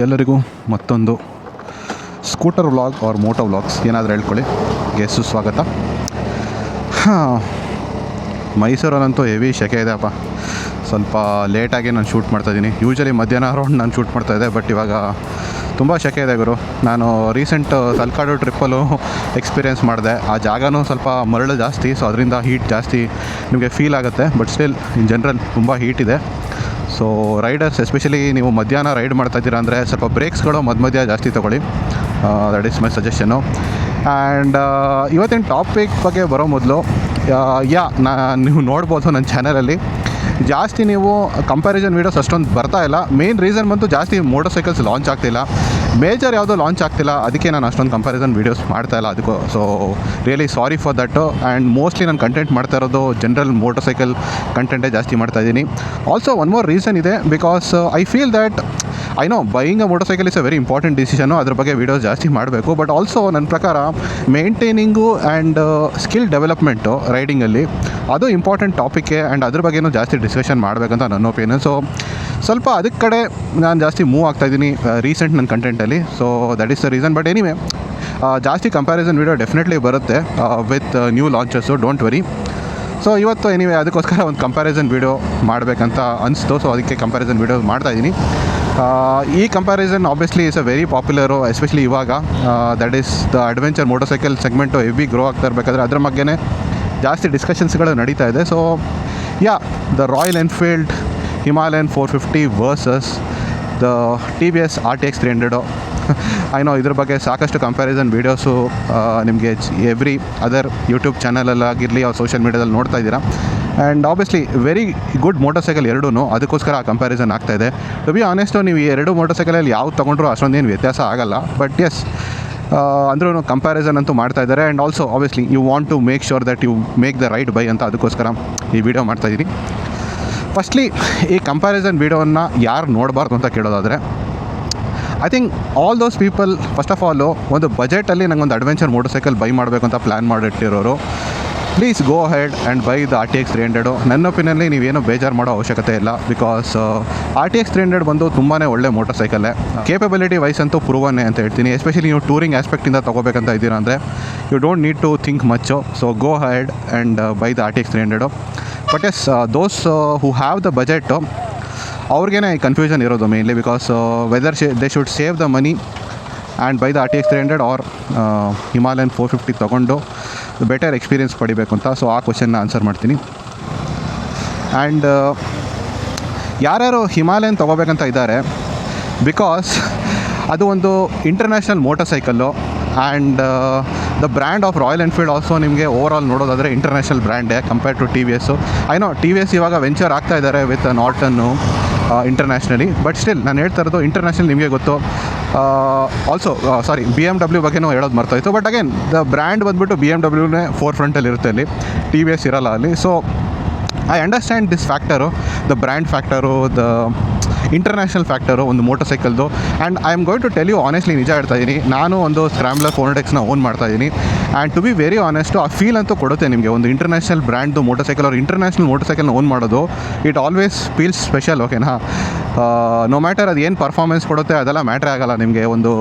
ಎಲ್ಲರಿಗೂ ಮತ್ತೊಂದು scooter vlog or moto vlogs ಏನಾದರೂ ಹೇಳ್ಕೊಳ್ಳಿ ಗೆಸ್ಸು ಸ್ವಾಗತ. ಮೈಸೂರಲ್ಲಂತೂ ಹೆವಿ ಶೆಕೆ ಇದೆ ಅಪ್ಪ. ಸ್ವಲ್ಪ ಲೇಟಾಗಿ ನಾನು ಶೂಟ್ ಮಾಡ್ತಾಯಿದ್ದೀನಿ. ಯೂಶ್ವಲಿ ಮಧ್ಯಾಹ್ನ ಅರೌಂಡ್ ನಾನು ಶೂಟ್ ಮಾಡ್ತಾಯಿದ್ದೆ, ಬಟ್ ಇವಾಗ ತುಂಬ ಶೆಕೆ ಇದೆ ಗುರು. ನಾನು ರೀಸೆಂಟ್ ತಲಕಾಡು ಟ್ರಿಪ್ಪಲ್ಲೂ ಎಕ್ಸ್ಪೀರಿಯೆನ್ಸ್ ಮಾಡಿದೆ. ಆ ಜಾಗನೂ ಸ್ವಲ್ಪ ಮರಳು ಜಾಸ್ತಿ, ಸೊ ಅದರಿಂದ ಹೀಟ್ ಜಾಸ್ತಿ ನಿಮಗೆ ಫೀಲ್ ಆಗುತ್ತೆ. ಬಟ್ ಸ್ಟಿಲ್ ಇನ್ ಜನರಲ್ ತುಂಬ ಹೀಟ್ ಇದೆ. ಸೊ ರೈಡರ್ಸ್ ಎಸ್ಪೆಷಲಿ ನೀವು ಮಧ್ಯಾಹ್ನ ರೈಡ್ ಮಾಡ್ತಾಯಿದ್ದೀರಾ ಅಂದರೆ ಸ್ವಲ್ಪ ಬ್ರೇಕ್ಸ್ಗಳು ಮಧ್ಯ ಜಾಸ್ತಿ ತೊಗೊಳ್ಳಿ. That is my suggestion. And ಇವತ್ತಿನ ಟಾಪಿಕ್ ಬಗ್ಗೆ ಬರೋ ಮೊದಲು ನೀವು ನೋಡ್ಬೋದು ನನ್ನ ಚಾನಲಲ್ಲಿ ಜಾಸ್ತಿ ನೀವು ಕಂಪ್ಯಾರಿಸನ್ ವೀಡಿಯೋಸ್ ಅಷ್ಟೊಂದು ಬರ್ತಾ ಇಲ್ಲ. ಮೇನ್ ರೀಸನ್ ಬಂತು ಜಾಸ್ತಿ ಮೋಟರ್ ಸೈಕಲ್ಸ್ ಲಾಂಚ್ ಆಗ್ತಿಲ್ಲ, ಮೇಜರ್ ಯಾವುದೋ ಲಾಂಚ್ ಆಗ್ತಿಲ್ಲ, ಅದಕ್ಕೆ ನಾನು ಅಷ್ಟೊಂದು ಕಂಪ್ಯಾರಿಸನ್ ವೀಡಿಯೋಸ್ ಮಾಡ್ತಾಯಿಲ್ಲ. ಅದಕ್ಕೂ so really sorry for that. And mostly ನಾನು ಕಂಟೆಂಟ್ ಮಾಡ್ತಾ ಇರೋದು ಜನರಲ್ ಮೋಟರ್ ಸೈಕಲ್ ಕಂಟೆಂಟೇ ಜಾಸ್ತಿ ಮಾಡ್ತಾಯಿದ್ದೀನಿ. ಆಲ್ಸೋ ಒನ್ ಮೋರ್ ರೀಸನ್ ಇದೆ, because I feel that I know buying a motor cycle is a very important decision. ಅದ್ರ ಬಗ್ಗೆ ವೀಡಿಯೋಸ್ ಜಾಸ್ತಿ ಮಾಡಬೇಕು. ಬಟ್ ಆಲ್ಸೋ ನನ್ನ ಪ್ರಕಾರ ಮೇಂಟೈನಿಂಗು ಆ್ಯಂಡ್ ಸ್ಕಿಲ್ ಡೆವಲಪ್ಮೆಂಟು ರೈಡಿಂಗಲ್ಲಿ ಅದು ಇಂಪಾರ್ಟೆಂಟ್ ಟಾಪಿಕ್ಕೆ. ಆ್ಯಂಡ್ ಅದ್ರ ಬಗ್ಗೆನೂ ಜಾಸ್ತಿ ಡಿಸ್ಕಷನ್ ಮಾಡಬೇಕಂತ ನನ್ನ ಒಪಿನಿಯನ್. ಸೊ ಸ್ವಲ್ಪ ಅದಕ್ಕೆ ಕಡೆ ನಾನು ಜಾಸ್ತಿ ಮೂವ್ ಆಗ್ತಾಯಿದ್ದೀನಿ ರೀಸೆಂಟ್ ನನ್ನ ಕಂಟೆಂಟಲ್ಲಿ. So that is the reason. But anyway ಜಾಸ್ತಿ ಕಂಪ್ಯಾರಿಸನ್ ವೀಡಿಯೋ ಡೆಫಿನೆಟ್ಲಿ ಬರುತ್ತೆ with new launches, don't worry. So ಇವತ್ತು ಎನಿವೇ ಅದಕ್ಕೋಸ್ಕರ ಒಂದು ಕಂಪ್ಯಾರಿಸನ್ ವೀಡಿಯೋ ಮಾಡಬೇಕಂತ ಅನಿಸ್ತು. ಸೊ ಅದಕ್ಕೆ ಕಂಪ್ಯಾರಿಸನ್ ವೀಡಿಯೋ ಮಾಡ್ತಾಯಿದ್ದೀನಿ. ಈ comparison obviously is a very popular, especially ಇವಾಗ. That is the adventure motorcycle segment heavy grow ಆಗ್ತಾ ಇರಬೇಕಾದ್ರೆ ಅದ್ರ ಬಗ್ಗೆನೇ ಜಾಸ್ತಿ ಡಿಸ್ಕಷನ್ಸ್ಗಳು ನಡೀತಾ ಇದೆ. So the Royal Enfield Himalayan 450 versus the TVS RTX 300. I know ಇದ್ರ ಬಗ್ಗೆ ಸಾಕಷ್ಟು ಕಂಪ್ಯಾರಿಸನ್ ವೀಡಿಯೋಸು ನಿಮಗೆ ಎವ್ರಿ ಅದರ್ ಯೂಟ್ಯೂಬ್ ಚಾನಲಲ್ಲಾಗಿರಲಿ ಅವ್ರು ಸೋಷಿಯಲ್ ಮೀಡಿಯಾದಲ್ಲಿ ನೋಡ್ತಾ ಇದ್ದೀರಾ. And obviously very good motorcycle ಎರಡೂ, ಅದಕ್ಕೋಸ್ಕರ ಆ ಕಂಪ್ಯಾರಿಸನ್ ಆಗ್ತಾಯಿದೆ. ಟು ಬಿ ಆನೆಸ್ಟು ನೀವು ಈ ಎರಡು ಮೋಟರ್ ಸೈಕಲಲ್ಲಿ ಯಾವ್ದು ತೊಗೊಂಡ್ರೂ ಅಷ್ಟೊಂದೇನು ವ್ಯತ್ಯಾಸ ಆಗಲ್ಲ. ಬಟ್ ಎಸ್ ಅಂದ್ರೂ ಕಂಪ್ಯಾರಿಸನ್ ಅಂತೂ ಮಾಡ್ತಾ ಇದ್ದಾರೆ. And also obviously you want to make sure that you make the right buy ಅಂತ ಅದಕ್ಕೋಸ್ಕರ ಈ ವಿಡಿಯೋ ಮಾಡ್ತಾಯಿದ್ದೀನಿ. ಫಸ್ಟ್ಲಿ ಈ ಕಂಪ್ಯಾರಿಸನ್ ವೀಡಿಯೋವನ್ನು ಯಾರು ನೋಡಬಾರ್ದು ಅಂತ ಕೇಳೋದಾದರೆ, I think all those people first of all ಒಂದು ಬಜೆಟಲ್ಲಿ ನಂಗೊಂದು ಅಡ್ವೆಂಚರ್ ಮೋಟರ್ ಸೈಕಲ್ ಬೈ ಮಾಡಬೇಕು ಅಂತ ಪ್ಲ್ಯಾನ್ ಮಾಡಿಟ್ಟಿರೋರು, please go ahead and buy the RTX 300. ನನ್ನ ಒಪಿನಿಯನ್ಲಿ ನೀವೇನು ಬೇಜಾರು ಮಾಡೋ ಅವಶ್ಯಕತೆ ಇಲ್ಲ. ಬಿಕಾಸ್ RTX 300 ಬಂದು ತುಂಬಾ ಒಳ್ಳೆ ಮೋಟರ್ ಸೈಕಲ್ಲೇ. ಕೇಪಬಿಲಿಟಿ ವೈಸ್ ಅಂತೂ ಪ್ರೂವನ್ನೇ ಅಂತ ಹೇಳ್ತೀನಿ. ಎಸ್ಪೆಷಲಿ ನೀವು ಟೂರಿಂಗ್ ಆಸ್ಪೆಕ್ಟಿಂದ ತೊಗೋಬೇಕಂತ ಇದ್ದೀರಾ ಅಂದರೆ you don't need to think much. So go ahead and buy the RTX 300. But yes those who have the budget ಅವ್ರಿಗೇ ಕನ್ಫ್ಯೂಷನ್ ಇರೋದು mainly. Because whether they should save the money and buy the RTX 300 or Himalayan 450 ತೊಗೊಂಡು better experience ಪಡಿಬೇಕು ಅಂತ. So ಆ ಕ್ವಶನ್ನ answer ಮಾಡ್ತೀನಿ. And ಯಾರ್ಯಾರು Himalayan ತೊಗೋಬೇಕಂತ ಇದ್ದಾರೆ, ಬಿಕಾಸ್ ಅದು ಒಂದು international motorcycle. And the brand of royal Enfield also ನಿಮಗೆ ಓವರ್ ಆಲ್ ನೋಡೋದಾದರೆ ಇಂಟರ್ನ್ಯಾಷನಲ್ ಬ್ರ್ಯಾಂಡೇ compared to TVS. I know TVS ಇವಾಗ ವೆಂಚರ್ ಆಗ್ತಾ ಇದ್ದಾರೆ with Norton internationally. But still ನಾನು ಹೇಳ್ತಾ ಇರೋದು ಇಂಟರ್ನ್ಯಾಷನಲ್ ನಿಮಗೆ ಗೊತ್ತು. ಆಲ್ಸೋ ಸಾರಿ BMW ಬಗ್ಗೆನೂ ಹೇಳೋದು ಮರ್ತೋಯ್ತು. ಬಟ್ ಅಗೇನ್ ದ ಬ್ರ್ಯಾಂಡ್ ಬಂದುಬಿಟ್ಟು BMW ಫೋರ್ ಫ್ರಂಟಲ್ಲಿ ಇರುತ್ತೆ, ಅಲ್ಲಿ TVS ಇರೋಲ್ಲ ಅಲ್ಲಿ. So I understand this factor, the brand factor, the international factor ಒಂದು ಮೋಟರ್ ಸೈಕಲ್ದು. And I am going to tell you honestly, ನಿಜ ಹೇಳ್ತಾ ಇದ್ದೀನಿ, ನಾನು ಒಂದು ಸ್ಕ್ರಾಮ್ಬ್ಲರ್ 400Xನ ಓನ್ ಮಾಡ್ತಾಯಿದ್ದೀನಿ. And to be very honest ಆ ಫೀಲ್ ಅಂತೂ ಕೊಡುತ್ತೆ ನಿಮಗೆ. ಒಂದು ಇಂಟರ್ನ್ಯಾಷನಲ್ ಬ್ರ್ಯಾಂಡ್ದು ಮೋಟರ್ ಸೈಕಲ್ ಅವ್ರು ಇಂಟರ್ನ್ಯಾಷನಲ್ ಮೋಟರ್ ಸೈಕಲ್ನ ಓನ್ ಮಾಡೋದು, ಇಟ್ ಆಲ್ವೇಸ್ ಫೀಲ್ಸ್ ಸ್ಪೆಷಲ್. ಓಕೆನಾ? ನೋ ಮ್ಯಾಟರ್ ಅದು ಏನು ಪರ್ಫಾರ್ಮೆನ್ಸ್ ಕೊಡುತ್ತೆ ಅದೆಲ್ಲ ಮ್ಯಾಟ್ರೇ ಆಗೋಲ್ಲ ನಿಮಗೆ. ಒಂದು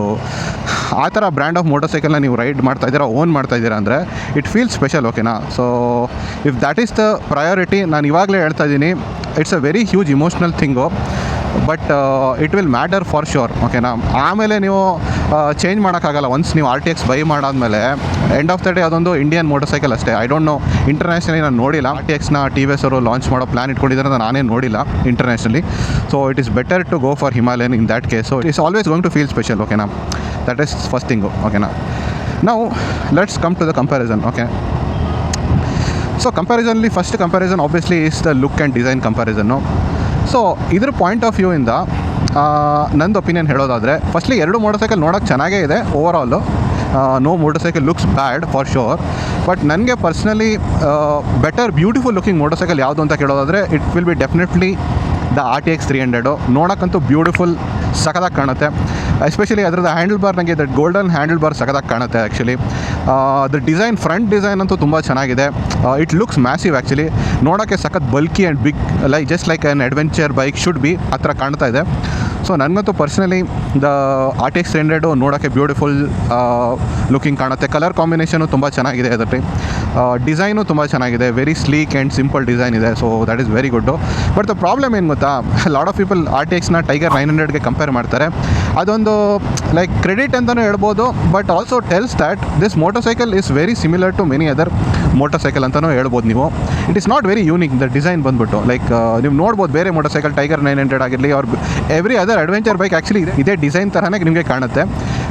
ಆ ಥರ ಬ್ರ್ಯಾಂಡ್ ಆಫ್ ಮೋಟರ್ ಸೈಕಲ್ನ ನೀವು ರೈಡ್ ಮಾಡ್ತಾಯಿದ್ದೀರಾ, ಓನ್ ಮಾಡ್ತಾಯಿದ್ದೀರಾ ಅಂದರೆ ಇಟ್ ಫೀಲ್ಸ್ ಸ್ಪೆಷಲ್. ಓಕೆನಾ? So if that is the priority, ನಾನು ಇವಾಗಲೇ ಹೇಳ್ತಾ ಇದ್ದೀನಿ, it's a very huge emotional thing. But it will matter for sure. ಓಕೆನಾ? ಆಮೇಲೆ ನೀವು ಚೇಂಜ್ ಮಾಡೋಕ್ಕಾಗಲ್ಲ. ಒನ್ಸ್ ನೀವು RTX ಬೈ ಮಾಡಾದಮೇಲೆ ಎಂಡ್ ಆಫ್ ದ ಡೇ ಅದೊಂದು ಇಂಡಿಯನ್ ಮೋಟರ್ ಸೈಕಲ್ ಅಷ್ಟೇ. ಐ ಡೋಂಟ್ ನೋ ಇಂಟರ್ನ್ಯಾಷನಲಿ ನಾನು ನೋಡಿಲ್ಲ. RTXನ TVS ಅವರು ಲಾಂಚ್ ಮಾಡೋ ಪ್ಲ್ಯಾನ್ ಇಟ್ಕೊಂಡಿದ್ದಾರೆ ಅಂತ ನಾನೇನು ನೋಡಿಲ್ಲ internationally. So it is better to go for Himalayan in that case. So it is always going to feel special. ಓಕೆನಾ? That is first thing. ಓಕೆನಾ? Now let's come to the comparison. Okay, so ಕಂಪ್ಯಾರಿಸನ್ಲಿ first comparison obviously is the look and design comparison. So ಇದ್ರ point of ವ್ಯೂಯಿಂದ ನಂದು opinion ಹೇಳೋದಾದರೆ, firstly ಎರಡು motor cycle ನೋಡೋಕ್ಕೆ ಚೆನ್ನಾಗೇ ಇದೆ over all. No motorcycle looks bad for sure. But ನನಗೆ personally better beautiful looking motorcycle ಯಾವುದು ಅಂತ ಕೇಳೋದಾದರೆ it will be definitely the RTX 300. ನೋಡೋಕ್ಕಂತೂ ಬ್ಯೂಟಿಫುಲ್ ಸಖತ್ತಾಗಿ ಕಾಣುತ್ತೆ. ಎಸ್ಪೆಷಲಿ ಅದರದ್ದು ಹ್ಯಾಂಡಲ್ ಬಾರ್, ನನಗೆ ದಟ್ ಗೋಲ್ಡನ್ ಹ್ಯಾಂಡಲ್ ಬಾರ್ ಸಖತ್ತಾಗಿ ಕಾಣುತ್ತೆ actually. The design, front design ಅಂತೂ ತುಂಬ ಚೆನ್ನಾಗಿದೆ. It looks massive actually. ನೋಡೋಕ್ಕೆ ಸಖತ್ bulky and big, just like an adventure bike should B ಆ ಥರ ಕಾಣ್ತಾ ಇದೆ. ಸೊ ನನಗಂತೂ ಪರ್ಸ್ನಲಿ ದ RTX 300 ನೋಡೋಕ್ಕೆ ಬ್ಯೂಟಿಫುಲ್ ಲುಕಿಂಗ್ ಕಾಣುತ್ತೆ. ಕಲರ್ ಕಾಂಬಿನೇಷನು ತುಂಬ ಚೆನ್ನಾಗಿದೆ ಅದರಲ್ಲಿ. ಡಿಸೈನು ತುಂಬ ಚೆನ್ನಾಗಿದೆ, very sleek and simple design ಇದೆ. So that is very good. But the problem ಏನು ಗೊತ್ತಾ, ಲಾಟ್ ಆಫ್ ಪೀಪಲ್ RTXನ ಟೈಗರ್ 900ಗೆ ಕಂಪೇರ್ ಮಾಡ್ತಾರೆ. ಅದೊಂದು ಲೈಕ್ ಕ್ರೆಡಿಟ್ ಅಂತಲೂ ಹೇಳ್ಬೋದು, but also tells that this motorcycle is very similar to many other motorcycle ಅಂತಲೂ ಹೇಳ್ಬೋದು ನೀವು. It is not very unique the design ಬಂದ್ಬಿಟ್ಟು. ಲೈಕ್ ನೀವು ನೋಡ್ಬೋದು ಬೇರೆ ಮೋಟರ್ ಸೈಕಲ್ ಟೈಗರ್ 900 ಆಗಿರಲಿ ಅವ್ರ every other adventure bike actually ಇದೇ ಡಿಸೈನ್ ಥರನೇ ನಿಮಗೆ ಕಾಣುತ್ತೆ.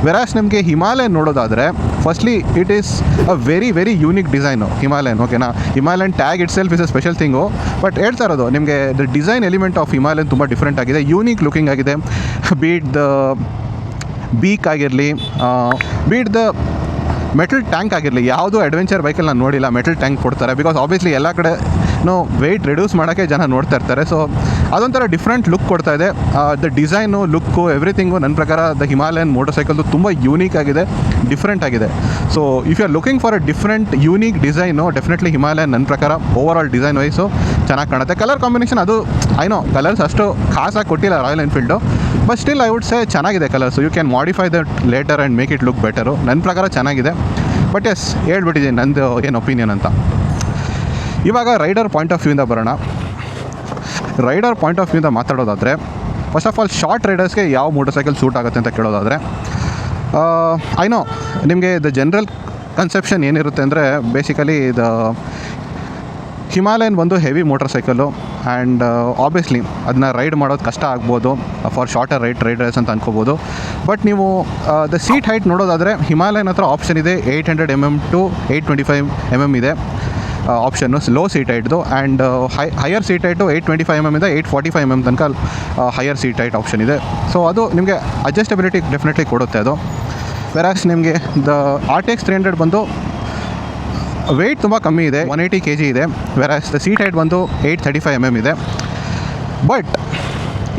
ವೆರಾಸ್ ನಿಮಗೆ ಹಿಮಾಲಯನ್ ನೋಡೋದಾದರೆ firstly it is a very unique design Himalayan. ಓಕೆನಾ, Himalayan tag itself is a special thing. But ಹೇಳ್ತಾ ಇರೋದು ನಿಮಗೆ the design element of Himalayan ತುಂಬ ಡಿಫ್ರೆಂಟ್ ಆಗಿದೆ, ಯೂನಿಕ್ ಲುಕಿಂಗ್ ಆಗಿದೆ. ಬೀಟ್ ದ ಬೀಕ್ ಆಗಿರಲಿ, ಬೀಟ್ ದ ಮೆಟಲ್ ಟ್ಯಾಂಕ್ ಆಗಿರಲಿ, ಯಾವುದೂ ಅಡ್ವೆಂಚರ್ ಬೈಕಲ್ಲಿ ನಾನು ನೋಡಿಲ್ಲ ಮೆಟಲ್ ಟ್ಯಾಂಕ್ ಕೊಡ್ತಾರೆ. ಬಿಕಾಸ್ ಆಬ್ವಿಯಸ್ಲಿ ಎಲ್ಲ ಕಡೆ ವೆಯ್ಟ್ ರಿಡ್ಯೂಸ್ ಮಾಡೋಕ್ಕೆ ಜನ ನೋಡ್ತಾ ಇರ್ತಾರೆ. ಸೊ ಅದೊಂಥರ ಡಿಫ್ರೆಂಟ್ ಲುಕ್ ಕೊಡ್ತಾ ಇದೆ. ದ ಡಿಸೈನು, ಲುಕ್ಕು, ಎವ್ರಿಥಿಂಗು ನನ್ನ ಪ್ರಕಾರ ದ ಹಿಮಾಲಯನ್ ಮೋಟರ್ ಸೈಕಲ್ದು ತುಂಬ ಯೂನಿಕ್ ಆಗಿದೆ, ಡಿಫ್ರೆಂಟ್ ಆಗಿದೆ. So if you are looking for a different unique design, definitely Himalayan ನನ್ನ ಪ್ರಕಾರ ಓವರ್ ಆಲ್ ಡಿಸೈನ್ ವೈಸು ಚೆನ್ನಾಗಿ ಕಾಣುತ್ತೆ. ಕಲರ್ ಕಾಂಬಿನೇಷನ್ ಅದು ಐನೋ ಕಲರ್ಸ್ ಅಷ್ಟು ಖಾಸಾಗಿ ಕೊಟ್ಟಿಲ್ಲ Royal Enfield, but still I would say ಚೆನ್ನಾಗಿದೆ colours. You can modify that later and make it look better. ನನ್ನ ಪ್ರಕಾರ ಚೆನ್ನಾಗಿದೆ. ಬಟ್ ಎಸ್, ಹೇಳ್ಬಿಟ್ಟಿದ್ದೀನಿ ನಂದು ಏನು ಒಪಿನಿಯನ್ ಅಂತ. ಇವಾಗ ರೈಡರ್ ಪಾಯಿಂಟ್ ಆಫ್ ವ್ಯೂಯಿಂದ ಬರೋಣ. ರೈಡರ್ ಪಾಯಿಂಟ್ ಆಫ್ ವ್ಯೂಯಿಂದ ಮಾತಾಡೋದಾದರೆ, ಫಸ್ಟ್ ಆಫ್ ಆಲ್ ಶಾರ್ಟ್ ರೈಡರ್ಸ್ಗೆ ಯಾವ ಮೋಟರ್ ಸೈಕಲ್ ಸೂಟ್ ಆಗುತ್ತೆ ಅಂತ ಕೇಳೋದಾದರೆ, ಐ ನೋ ನಿಮಗೆ ದ ಜನರಲ್ ಕನ್ಸೆಪ್ಷನ್ ಏನಿರುತ್ತೆ ಅಂದರೆ ಬೇಸಿಕಲಿ ದ ಹಿಮಾಲಯನ್ ಒಂದು heavy motorcycle and obviously ಅದನ್ನ ರೈಡ್ ಮಾಡೋದು ಕಷ್ಟ ಆಗ್ಬೋದು ಫಾರ್ ಶಾರ್ಟರ್ ರೈಡರ್ಸ್ ಅಂತ ಅನ್ಕೋಬೋದು. ಬಟ್ ನೀವು ದ ಸೀಟ್ ಹೈಟ್ ನೋಡೋದಾದರೆ ಹಿಮಾಲಯನ್ ಹತ್ರ ಆಪ್ಷನ್ ಇದೆ 800 mm to 825 mm ಇದೆ ಆಪ್ಷನ್ನು ಲೋ ಸೀಟ್ ಹೈಟ್ದು. And higher seat height 825 mm ಇಂದ 845 mm ತನಕ ಹೈಯರ್ ಸೀಟ್ ಹೈಟ್ ಆಪ್ಷನ್ ಇದೆ. ಸೊ ಅದು ನಿಮಗೆ ಅಡ್ಜಸ್ಟಬಿಲಿಟಿ ಡೆಫಿನೆಟ್ಲಿ ಕೊಡುತ್ತೆ ಅದು. ವೆರಾಸ್ ನಿಮಗೆ ದ RTX 300 ಬಂದು ವೆಯ್ಟ್ ತುಂಬ ಕಮ್ಮಿ ಇದೆ, 180 kg ಇದೆ. ವೆರಾಸ್ ದ ಸೀಟ್ ಹೈಟ್ ಬಂದು 835 mm ಇದೆ. ಬಟ್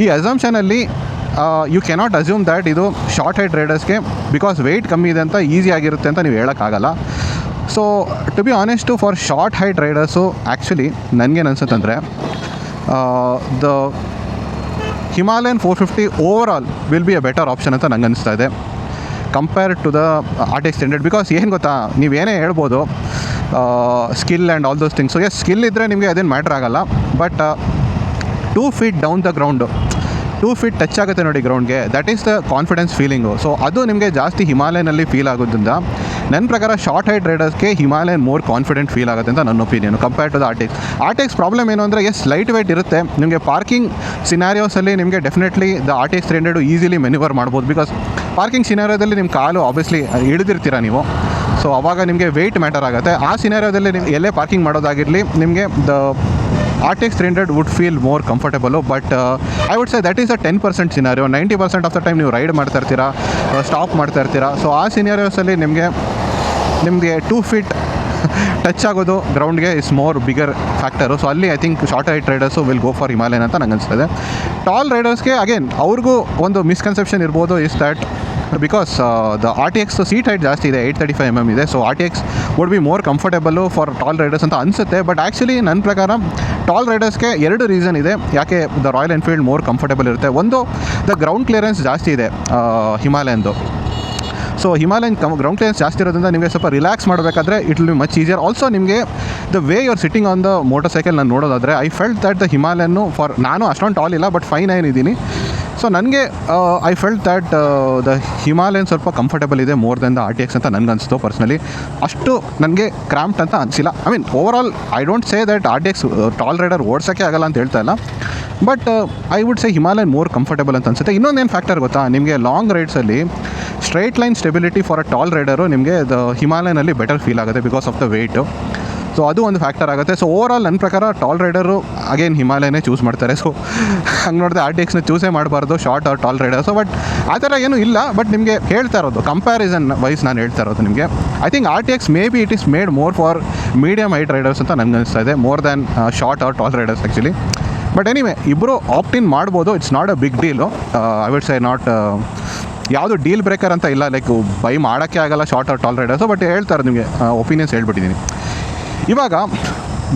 ಈ ಅಸಂಪ್ಷನಲ್ಲಿ ಯು ಕೆನಾಟ್ ಅಸ್ಯೂಮ್ ದ್ಯಾಟ್ ಇದು ಶಾರ್ಟ್ ಹೈಟ್ ರೈಡರ್ಸ್ಗೆ ಬಿಕಾಸ್ ವೆಯ್ಟ್ ಕಮ್ಮಿ ಇದೆ ಅಂತ ಈಸಿ ಆಗಿರುತ್ತೆ ಅಂತ ನೀವು ಹೇಳೋಕ್ಕಾಗಲ್ಲ. So to be honest for short height riders actually ನನಗೇನು ಅನ್ಸುತ್ತಂದರೆ the Himalayan 450 over all will be a better option ಅಂತ ನಂಗೆ ಅನಿಸ್ತಾ ಇದೆ compared to the RTX 300. Because ಏನು ಗೊತ್ತಾ, ನೀವೇನೇ ಹೇಳ್ಬೋದು skill and all those things. So yes, skill ಇದ್ದರೆ ನಿಮಗೆ ಅದೇನು ಮ್ಯಾಟ್ರ್ ಆಗೋಲ್ಲ. But 2 feet down the ground, 2 feet touch ಆಗುತ್ತೆ ನೋಡಿ ಗ್ರೌಂಡ್ಗೆ, that is the confidence feeling. ಸೊ ಅದು ನಿಮಗೆ ಜಾಸ್ತಿ ಹಿಮಾಲಯನಲ್ಲಿ ಫೀಲ್ ಆಗೋದ್ರಿಂದ ನನ್ನ ಪ್ರಕಾರ ಶಾರ್ಟ್ ಹೈಟ್ ರೈಡರ್ಸ್ಗೆ ಹಿಮಾಲಯನ್ ಮೋರ್ ಕಾನ್ಫಿಡೆಂಟ್ ಫೀಲ್ ಆಗುತ್ತೆ ಅಂತ ನನ್ನ opinion compare to the RTX problem ಏನು ಅಂದರೆ, ಎಸ್ ಲೈಟ್ ವೆಯ್ಟ್ ಇರುತ್ತೆ, ನಿಮಗೆ ಪಾರ್ಕಿಂಗ್ ಸಿನಾರಿಯೋಸಲ್ಲಿ ನಿಮಗೆ definitely the RTX 300 easily manoeuvre ಮಾಡ್ಬೋದು. ಬಿಕಾಸ್ ಪಾರ್ಕಿಂಗ್ ಸಿನಾರಿಯೋದಲ್ಲಿ ನಿಮ್ಮ ಕಾಲು ಆಬ್ವಿಯಸ್ಲಿ ಹಿಡಿದಿರ್ತೀರ ನೀವು. ಸೊ ಆವಾಗ ನಿಮಗೆ ವೆಯ್ಟ್ ಮ್ಯಾಟರ್ ಆಗುತ್ತೆ. ಆ ಸಿನಾರಿಯೋದಲ್ಲಿ ನೀವು ಎಲ್ಲೇ ಪಾರ್ಕಿಂಗ್ ಮಾಡೋದಾಗಿರಲಿ ನಿಮಗೆ the RTX 300 wood feel more comfortable. But I would say that is a 10% scenario. 90% of the time ನೀವು ರೈಡ್ ಮಾಡ್ತಾ ಇರ್ತೀರಾ, ಸ್ಟಾಪ್ ಮಾಡ್ತಾ ಇರ್ತೀರಾ. ಸೊ ಆ ಸಿನಾರಿಯೋಸಲ್ಲಿ ನಿಮಗೆ 2 feet ಟಚ್ ಆಗೋದು ಗ್ರೌಂಡ್ಗೆ is more bigger factor. So ಅಲ್ಲಿ I think short height riders will go for Himalayan ಅಂತ ನಂಗೆ ಅನಿಸ್ತದೆ. ಟಾಲ್ ರೈಡರ್ಸ್ಗೆ ಅಗೇನ್ ಅವ್ರಿಗೂ ಒಂದು ಮಿಸ್ಕನ್ಸೆಪ್ಷನ್ ಇರ್ಬೋದು, is that because the RTX seat height ಜಾಸ್ತಿ ಇದೆ, 835 mm ಇದೆ. So RTX would be more comfortable for tall riders ಅಂತ ಅನಿಸುತ್ತೆ. ಬಟ್ ಆ್ಯಕ್ಚುಲಿ ನನ್ನ ಪ್ರಕಾರ ಟಾಲ್ ರೈಡರ್ಸ್ಗೆ 2 ರೀಸನ್ ಇದೆ ಯಾಕೆ the Royal Enfield more comfortable ಇರುತ್ತೆ. ಒಂದು, ದ ಗ್ರೌಂಡ್ ಕ್ಲಿಯರೆನ್ಸ್ ಜಾಸ್ತಿ ಇದೆ ಹಿಮಾಲಯನ್ದು. ಸೊ ಹಿಮಾಲಯನ್ ಗ್ರೌಂಡ್ ಕ್ಲಿಯರೆನ್ಸ್ ಜಾಸ್ತಿ ಇರೋದ್ರಿಂದ ನಿಮಗೆ ಸ್ವಲ್ಪ ರಿಲ್ಯಾಕ್ಸ್ ಮಾಡಬೇಕಾದ್ರೆ it will be much easier. Also ನಿಮಗೆ the way you are sitting on the motorcycle ನಾನು ನೋಡೋದಾದರೆ I felt that the Himalayan for, ನಾನು ಅಷ್ಟೊಂದು ಟಾಲ್ ಇಲ್ಲ ಬಟ್ 5'9" ಇದ್ದೀನಿ. ಸೊ ನನಗೆ I felt that the Himalayan ಸ್ವಲ್ಪ ಕಂಫರ್ಟೇಬಲ್ ಇದೆ ಮೋರ್ ದೆನ್ ದ RTX ಅಂತ ನನಗೆ ಅನಿಸ್ತು ಪರ್ಸ್ನಲಿ. ಅಷ್ಟು ನನಗೆ ಕ್ರಾಂಪ್ಟ್ ಅಂತ ಅನಿಸಿಲ್ಲ. I mean over all I don't say that RTX tall rider ಓಡ್ಸೋಕ್ಕೆ ಆಗಲ್ಲ ಅಂತ ಹೇಳ್ತಾ ಇಲ್ಲ. But I would say Himalayan more comfortable ಅಂತ ಅನಿಸುತ್ತೆ. ಇನ್ನೊಂದೇನು ಫ್ಯಾಕ್ಟರ್ ಗೊತ್ತಾ, ನಿಮಗೆ ಲಾಂಗ್ ರೈಡ್ಸಲ್ಲಿ straight line stability for a tall rider ನಿಮಗೆ ದ ಹಿಮಾಲಯನಲ್ಲಿ ಬೆಟರ್ ಫೀಲ್ ಆಗುತ್ತೆ because of the weight. So ಅದು ಒಂದು ಫ್ಯಾಕ್ಟರ್ ಆಗುತ್ತೆ. ಸೊ ಓವರ್ ಆಲ್ ನನ್ನ ಪ್ರಕಾರ ಟಾಲ್ ರೈಡರು ಅಗೇನ್ ಹಿಮಾಲಯನೇ ಚೂಸ್ ಮಾಡ್ತಾರೆ. ಸೊ ಹಂಗೆ ನೋಡಿದ್ರೆ RTXನ ಚೂಸೇ ಮಾಡಬಾರ್ದು short or tall riders. But ಆ ಥರ ಏನೂ ಇಲ್ಲ. ಬಟ್ ನಿಮಗೆ ಹೇಳ್ತಾ ಇರೋದು ಕಂಪ್ಯಾರಿಸನ್ ವೈಸ್ ನಾನು ಹೇಳ್ತಾ ಇರೋದು ನಿಮಗೆ I think RTX may be it is made more for medium height riders ಅಂತ ನನಗೆ ಅನಿಸ್ತಾ ಇದೆ, more than short or tall riders actually. But anyway ಇಬ್ಬರು ಆಪ್ಟಿನ್ ಮಾಡ್ಬೋದು, it's not a big deal. I would say not ಯಾವುದು deal breaker ಅಂತ ಇಲ್ಲ, like buy ಮಾಡೋಕ್ಕೆ ಆಗಲ್ಲ short or tall riders. But ಹೇಳ್ತಾರೆ ನಿಮಗೆ ಒಪಿನಿಯನ್ಸ್ ಹೇಳ್ಬಿಟ್ಟಿದ್ದೀನಿ. ಇವಾಗ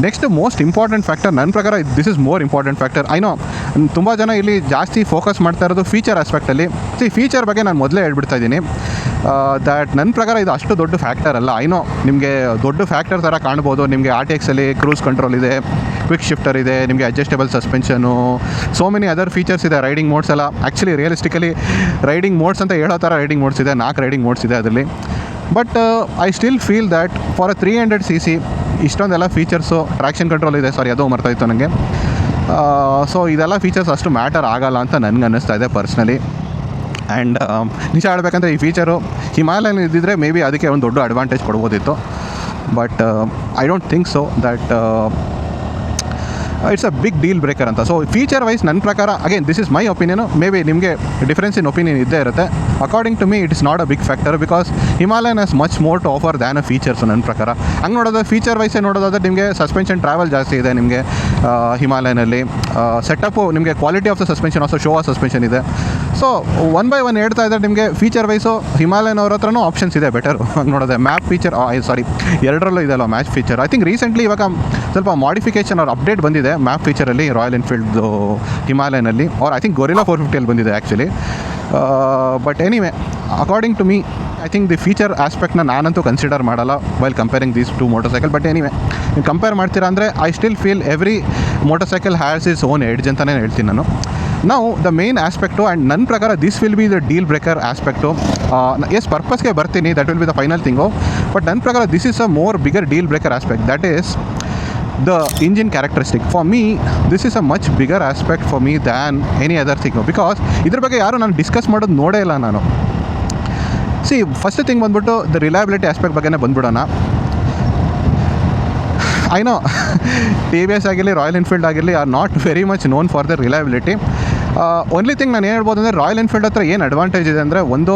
ನೆಕ್ಸ್ಟ್ ಮೋಸ್ಟ್ ಇಂಪಾರ್ಟೆಂಟ್ ಫ್ಯಾಕ್ಟರ್ ನನ್ನ ಪ್ರಕಾರ, this is more important factor. I know ತುಂಬ ಜನ ಇಲ್ಲಿ ಜಾಸ್ತಿ ಫೋಕಸ್ ಮಾಡ್ತಾ ಇರೋದು ಫೀಚರ್ ಆಸ್ಪೆಕ್ಟಲ್ಲಿ. ಫೀಚರ್ ಬಗ್ಗೆ ನಾನು ಮೊದಲೇ ಹೇಳ್ಬಿಡ್ತಾ ಇದ್ದೀನಿ ದ್ಯಾಟ್ ನನ್ನ ಪ್ರಕಾರ ಇದು ಅಷ್ಟು ದೊಡ್ಡ ಫ್ಯಾಕ್ಟರ್ ಅಲ್ಲ. ಐನೋ ನಿಮಗೆ ದೊಡ್ಡ ಫ್ಯಾಕ್ಟರ್ ಥರ ಕಾಣ್ಬೋದು. ನಿಮಗೆ RTX ಅಲ್ಲಿ ಕ್ರೂಸ್ ಕಂಟ್ರೋಲ್ ಇದೆ, ಕ್ವಿಕ್ ಶಿಫ್ಟರ್ ಇದೆ, ನಿಮಗೆ adjustable suspension, so many other features ಇದೆ. ರೈಡಿಂಗ್ ಮೋಡ್ಸ್ ಎಲ್ಲ ಆ್ಯಕ್ಚುಲಿ ರಿಯಲಿಸ್ಟಿಕಲಿ ರೈಡಿಂಗ್ ಮೋಡ್ಸ್ ಅಂತ ಹೇಳೋ ಥರ ರೈಡಿಂಗ್ ಮೋಡ್ಸ್ ಇದೆ, 4 ರೈಡಿಂಗ್ ಮೋಡ್ಸ್ ಇದೆ ಅದರಲ್ಲಿ. But I still feel that for a 300cc ಇಷ್ಟೊಂದೆಲ್ಲ ಫೀಚರ್ಸು, ಟ್ರ್ಯಾಕ್ಷನ್ ಕಂಟ್ರೋಲ್ ಇದೆ, ಸಾರಿ ಅದು ಮರ್ತಾಯಿತ್ತು ನನಗೆ. ಸೊ ಇದೆಲ್ಲ ಫೀಚರ್ಸ್ ಅಷ್ಟು ಮ್ಯಾಟರ್ ಆಗಲ್ಲ ಅಂತ ನನಗೆ ಅನ್ನಿಸ್ತಾ ಇದೆ ಪರ್ಸ್ನಲಿ. ಆ್ಯಂಡ್ ನಿಜ ಹೇಳಬೇಕಂದ್ರೆ ಈ ಫೀಚರು ಹಿಮಾಲಯನ್ ಇದ್ದಿದ್ದರೆ ಮೇ ಬಿ ಅದಕ್ಕೆ ಒಂದು ದೊಡ್ಡ ಅಡ್ವಾಂಟೇಜ್ ಕೊಡ್ಬೋದಿತ್ತು. But I don't think so that it's a big deal breaker ಅಂತ. ಸೊ ಫೀಚರ್ ವೈಸ್ ನನ್ನ ಪ್ರಕಾರ, again this is my opinion, may be ನಿಮಗೆ ಡಿಫ್ರೆನ್ಸ್ ಇನ್ ಒಪಿನಿಯನ್ ಇದ್ದೇ ಇರುತ್ತೆ. According to me it is not a big factor because Himalayan has much more to offer than a features ನನ್ನ ಪ್ರಕಾರ. ಹಂಗೆ ನೋಡೋದು feature ವೈಸೇ ನೋಡೋದಾದ್ರೆ ನಿಮಗೆ ಸಸ್ಪೆನ್ಷನ್ ಟ್ರಾವೆಲ್ ಜಾಸ್ತಿ ಇದೆ ನಿಮಗೆ ಹಿಮಾಲಯನಲ್ಲಿ. ಸೆಟಪ್ಪು ನಿಮಗೆ quality of the suspension also show of suspension ಇದೆ. ಸೊ 1 by 1 ಹೇಳ್ತಾ ಇದ್ದರೆ ನಿಮಗೆ ಫೀಚರ್ ವೈಸು ಹಿಮಾಲಯನ್ ಅವ್ರ ಹತ್ರನೂ ಆಪ್ಷನ್ಸ್ ಇದೆ ಬೆಟರು. ಹಂಗೆ ನೋಡೋದೆ ಮ್ಯಾಪ್ ಫೀಚರ್, ಸಾರಿ ಎರಡರಲ್ಲೂ ಇದೆಲ್ಲ match feature. I think recently ಇವಾಗ ಸ್ವಲ್ಪ ಮಾಡಿಫಿಕೇಷನ್ ಅವ್ರ ಅಪ್ಡೇಟ್ ಬಂದಿದೆ ಮ್ಯಾಪ್ ಫೀಚರಲ್ಲಿ ರಾಯಲ್ ಎನ್ಫೀಲ್ಡ್ದು ಹಿಮಾಲಯನಲ್ಲಿ, ಆರ್ ಐ ಥಿಂಕ್ ಗೊರಿಲ್ಲಾ 450 ಬಂದಿದೆ actually. But anyway according to me I think the feature ಆಸ್ಪೆಕ್ಟ್ನ ನಾನಂತೂ ಕನ್ಸಿಡರ್ ಮಾಡಲ್ಲ while comparing these 2 motorcycle. But anyway ನೀವು ಕಂಪೇರ್ ಮಾಡ್ತೀರಾ ಅಂದರೆ I still feel every motorcycle has is own edge ಅಂತಲೇ ಹೇಳ್ತೀನಿ ನಾನು. ನಾವು ದ ಮೇನ್ ಆಸ್ಪೆಕ್ಟು ಆ್ಯಂಡ್ ನನ್ನ ಪ್ರಕಾರ this will be the deal breaker aspect. Yes ಪರ್ಪಸ್ಗೆ ಬರ್ತೀನಿ, that will be the final thing. But ನನ್ನ ಪ್ರಕಾರ this is a more bigger deal breaker aspect, that is the engine characteristic. For me this is a much bigger aspect for me than any other thing because ಇದ್ರ ಬಗ್ಗೆ ಯಾರು ನಾನು discuss ಮಾಡೋದು ನೋಡೇ ಇಲ್ಲ ನಾನು. ಸಿ ಫಸ್ಟ್ ಥಿಂಗ್ ಬಂದ್ಬಿಟ್ಟು the reliability aspect ಬಗ್ಗೆನೇ ಬಂದ್ಬಿಡೋಣ. ಐ ನೋ TVS ಆಗಿರಲಿ ರಾಯಲ್ ಎನ್ಫೀಲ್ಡ್ ಆಗಿರಲಿ are not very much known for the reliability. Only thing ನಾನು ಏನು ಹೇಳ್ಬೋದು ಅಂದರೆ ರಾಯಲ್ ಎನ್ಫೀಲ್ಡ್ ಹತ್ರ ಏನು ಅಡ್ವಾಂಟೇಜ್ ಇದೆ ಅಂದರೆ, ಒಂದು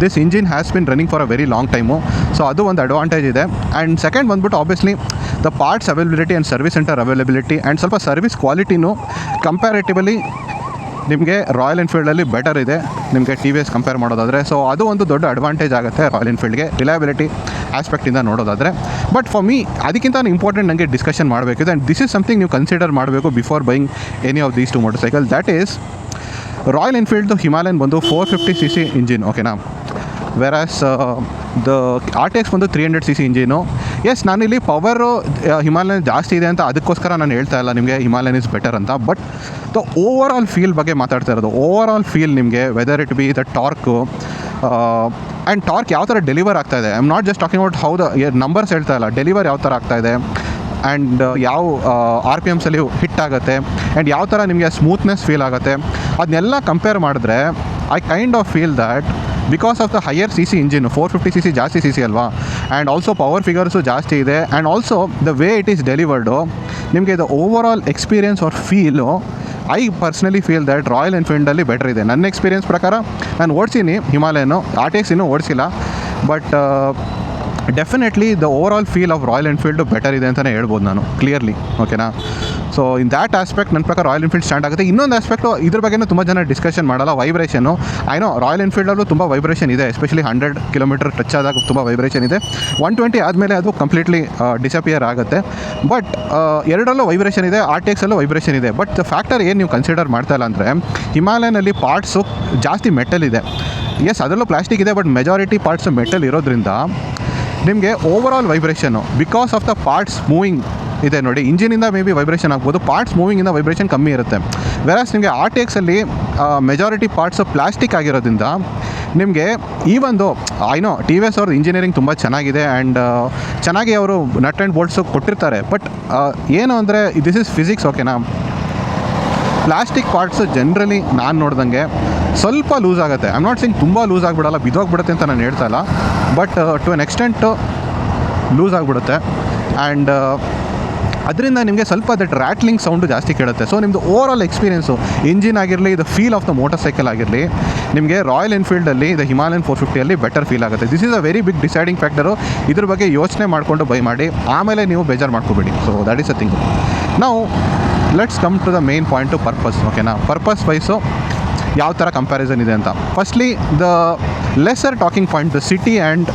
this engine has been running for a very long time, so ಅದು ಒಂದು ಅಡ್ವಾಂಟೇಜ್ ಇದೆ. ಆ್ಯಂಡ್ ಸೆಕೆಂಡ್ ಬಂದ್ಬಿಟ್ಟು obviously the parts availability and service centre availability and ಸ್ವಲ್ಪ ಸರ್ವಿಸ್ ಕ್ವಾಲಿಟಿನೂ ಕಂಪ್ಯಾರೇಟಿವ್ಲಿ ನಿಮಗೆ ರಾಯಲ್ ಎನ್ಫೀಲ್ಡಲ್ಲಿ ಬೆಟರ್ ಇದೆ ನಿಮಗೆ TVS ಕಂಪೇರ್ ಮಾಡೋದಾದರೆ. ಸೊ ಅದು ಒಂದು ದೊಡ್ಡ ಅಡ್ವಾಂಟೇಜ್ ಆಗುತ್ತೆ ರಾಯಲ್ ಎನ್ಫೀಲ್ಡ್ಗೆ ರಿಲಯಬಿಲಿಟಿ ಆಸ್ಪೆಕ್ಟಿಂದ ನೋಡೋದಾದರೆ. ಬಟ್ ಫಾರ್ ಮೀ ಅದಕ್ಕಿಂತ ಇಂಪಾರ್ಟೆಂಟ್ ನನಗೆ ಡಿಸ್ಕಷನ್ ಮಾಡಬೇಕಿದೆ ಆ್ಯಂಡ್ ದಿಸ್ ಇಸ್ ಸಮಥಿಂಗ್ ನೀವು ಕನ್ಸಿಡರ್ ಮಾಡಬೇಕು before buying any of these 2 motorcycle. That is Royal ಎನ್ಫೀಲ್ಡ್ದು ಹಿಮಾಲಯನ್ ಬಂದು 450cc ಇಂಜಿನ್, ಓಕೆನಾ. ವೆರಾಸ್ ದ RTX ಬಂದು 300cc ಇಂಜಿನು. ಎಸ್ ನಾನಿಲ್ಲಿ ಪವರು ಹಿಮಾಲಯನ್ ಜಾಸ್ತಿ ಇದೆ ಅಂತ ಅದಕ್ಕೋಸ್ಕರ ನಾನು ಹೇಳ್ತಾ ಇಲ್ಲ ನಿಮಗೆ ಹಿಮಾಲಯನ್ ಇಸ್ ಬೆಟರ್ ಅಂತ. But the overall feel ಬಗ್ಗೆ ಮಾತಾಡ್ತಾ ಇರೋದು. ಓವರ್ ಆಲ್ ಫೀಲ್ ನಿಮಗೆ weather it B the torque and torque ಯಾವ ಥರ ಡೆಲಿವರ್ ಆಗ್ತಾಯಿದೆ. I am not just talking out how the numbers ಹೇಳ್ತಾ ಇಲ್ಲ, ಡೆಲಿವರ್ ಯಾವ ಥರ ಆಗ್ತಾಯಿದೆ ಆ್ಯಂಡ್ ಯಾವ RPMsಲ್ಲಿ ಹಿಟ್ ಆಗುತ್ತೆ ಆ್ಯಂಡ್ ಯಾವ ಥರ ನಿಮಗೆ ಸ್ಮೂತ್ನೆಸ್ ಫೀಲ್ ಆಗುತ್ತೆ, ಅದನ್ನೆಲ್ಲ ಕಂಪೇರ್ ಮಾಡಿದ್ರೆ I kind of feel that because of the higher CC engine, 450cc ಜಾಸ್ತಿ CC ಅಲ್ವಾ, ಆ್ಯಂಡ್ ಆಲ್ಸೋ ಪವರ್ ಫಿಗರ್ಸು ಜಾಸ್ತಿ ಇದೆ and also the way it is delivered ನಿಮಗೆ the overall experience or feel I personally feel that Royal ಎನ್ಫೀಲ್ಡಲ್ಲಿ better ಇದೆ. ನನ್ನ experience ಪ್ರಕಾರ ನಾನು ಓಡಿಸೀನಿ ಹಿಮಾಲಯನು, RTX ಇನ್ನೂ ಓಡಿಸಿಲ್ಲ. But definitely the overall feel of Royal Enfield better ಇದೆ ಅಂತಲೇ ಹೇಳ್ಬೋದು ನಾನು ಕ್ಲಿಯರ್ಲಿ, ಓಕೆನಾ. ಸೊ ಇನ್ ದ್ಯಾಟ್ ಆಸ್ಪೆಕ್ಟ್ ನನ್ನ ಪ್ರಕಾರ ರಾಯಲ್ ಎನ್ಫೀಲ್ಡ್ ಸ್ಟ್ಯಾಂಡ್ ಆಗುತ್ತೆ. ಇನ್ನೊಂದು ಆಸ್ಪೆಕ್ಟು ಇದ್ರ ಬಗ್ಗೆನೂ ತುಂಬ ಜನ ಡಿಸ್ಕಷನ್ ಮಾಡಲ್ಲ, ವೈಬ್ರೇಷನು. ಐನೋ ರಾಯಲ್ ಎನ್ಫೀಲ್ಡಲ್ಲೂ ತುಂಬ ವೈಬ್ರೇಷನ್ ಇದೆ, ಎಸ್ಪೆಷಲಿ 100 km ಟಚ್ ಆದಾಗ ತುಂಬ ವೈಬ್ರೇಷನ್ ಇದೆ. 120 ಆದಮೇಲೆ ಅದು ಕಂಪ್ಲೀಟ್ಲಿ ಡಿಸಪಿಯರ್ ಆಗುತ್ತೆ. ಬಟ್ ಎರಡರಲ್ಲೂ ವೈಬ್ರೇಷನ್ ಇದೆ, RTXಲ್ಲೂ ವೈಬ್ರೇಷನ್ ಇದೆ. ಬಟ್ ದ ಫ್ಯಾಕ್ಟರ್ ಏನು ನೀವು ಕನ್ಸಿಡರ್ ಮಾಡ್ತಾ ಇಲ್ಲ ಅಂದರೆ ಹಿಮಾಲಯನಲ್ಲಿ ಪಾರ್ಟ್ಸು ಜಾಸ್ತಿ ಮೆಟಲ್ ಇದೆ. ಎಸ್ ಅದರಲ್ಲೂ ಪ್ಲಾಸ್ಟಿಕ್ ಇದೆ, ಬಟ್ ಮೆಜಾರಿಟಿ ಪಾರ್ಟ್ಸು ಮೆಟಲ್ ಇರೋದ್ರಿಂದ ನಿಮಗೆ over all vibration because of the parts moving ಇದೆ ನೋಡಿ. ಇಂಜಿನಿಂದ ಮೇ ಬಿ ವೈಬ್ರೇಷನ್ ಆಗ್ಬೋದು, ಪಾರ್ಟ್ಸ್ ಮೂವಿಂಗಿಂದ ವೈಬ್ರೇಷನ್ ಕಮ್ಮಿ ಇರುತ್ತೆ. ವೆರಾಸ್ ನಿಮಗೆ RTXಲ್ಲಿ ಮೆಜಾರಿಟಿ ಪಾರ್ಟ್ಸು ಪ್ಲಾಸ್ಟಿಕ್ ಆಗಿರೋದ್ರಿಂದ ನಿಮಗೆ ಈ ಒಂದು ಐನೋ TVS ಅವ್ರದ್ದು ಇಂಜಿನಿಯರಿಂಗ್ ತುಂಬ ಚೆನ್ನಾಗಿದೆ ಆ್ಯಂಡ್ ಚೆನ್ನಾಗಿ ಅವರು ನಟ್ ಆ್ಯಂಡ್ ಬೋಲ್ಟ್ಸು ಕೊಟ್ಟಿರ್ತಾರೆ. ಬಟ್ ಏನು ಅಂದರೆ ದಿಸ್ ಇಸ್ ಫಿಸಿಕ್ಸ್, ಓಕೆನಾ. ಪ್ಲಾಸ್ಟಿಕ್ ಪಾರ್ಟ್ಸು ಜನ್ರಲಿ ನಾನು ನೋಡ್ದಂಗೆ ಸ್ವಲ್ಪ ಲೂಸ್ ಆಗುತ್ತೆ. ಐ ಆಮ್ ನಾಟ್ ಸೇಯಿಂಗ್ ತುಂಬ ಲೂಸ್ ಆಗಿಬಿಡಲ್ಲ, ಬಿದ್ದೋಗ್ಬಿಡುತ್ತೆ ಅಂತ ನಾನು ಹೇಳ್ತಾ ಇಲ್ಲ. But to an extent loose ಆಗಿಬಿಡುತ್ತೆ ಆ್ಯಂಡ್ ಅದರಿಂದ ನಿಮಗೆ ಸ್ವಲ್ಪ ದಟ್ ರ್ಯಾಟ್ಲಿಂಗ್ ಸೌಂಡು ಜಾಸ್ತಿ ಕೇಳುತ್ತೆ. ಸೊ ನಿಮ್ಮದು ಓವರ್ ಆಲ್ ಎಕ್ಸ್ಪೀರಿಯನ್ಸು ಇಂಜಿನ್ ಆಗಿರಲಿ, the feel of the motor ಆಗಿರಲಿ, ನಿಮಗೆ ರಾಯಲ್ ಎನ್ಫೀಲ್ಡಲ್ಲಿ ದ ಹಿಮಾಲಯನ್ 450 ಬೆಟರ್ ಫೀಲ್ ಆಗುತ್ತೆ. This is a very big deciding factor. ಇದ್ರ ಬಗ್ಗೆ ಯೋಚನೆ ಮಾಡಿಕೊಂಡು ಬೈ ಮಾಡಿ, ಆಮೇಲೆ ನೀವು ಬೇಜಾರು ಮಾಡ್ಕೋಬೇಡಿ. So that is a thing. ನಾವು let's come to the main point to purpose, ಓಕೆನಾ. ಪರ್ಪಸ್ ವೈಸು ಯಾವ ಥರ ಕಂಪ್ಯಾರಿಸನ್ ಇದೆ ಅಂತ. Firstly the lesser talking point, the city and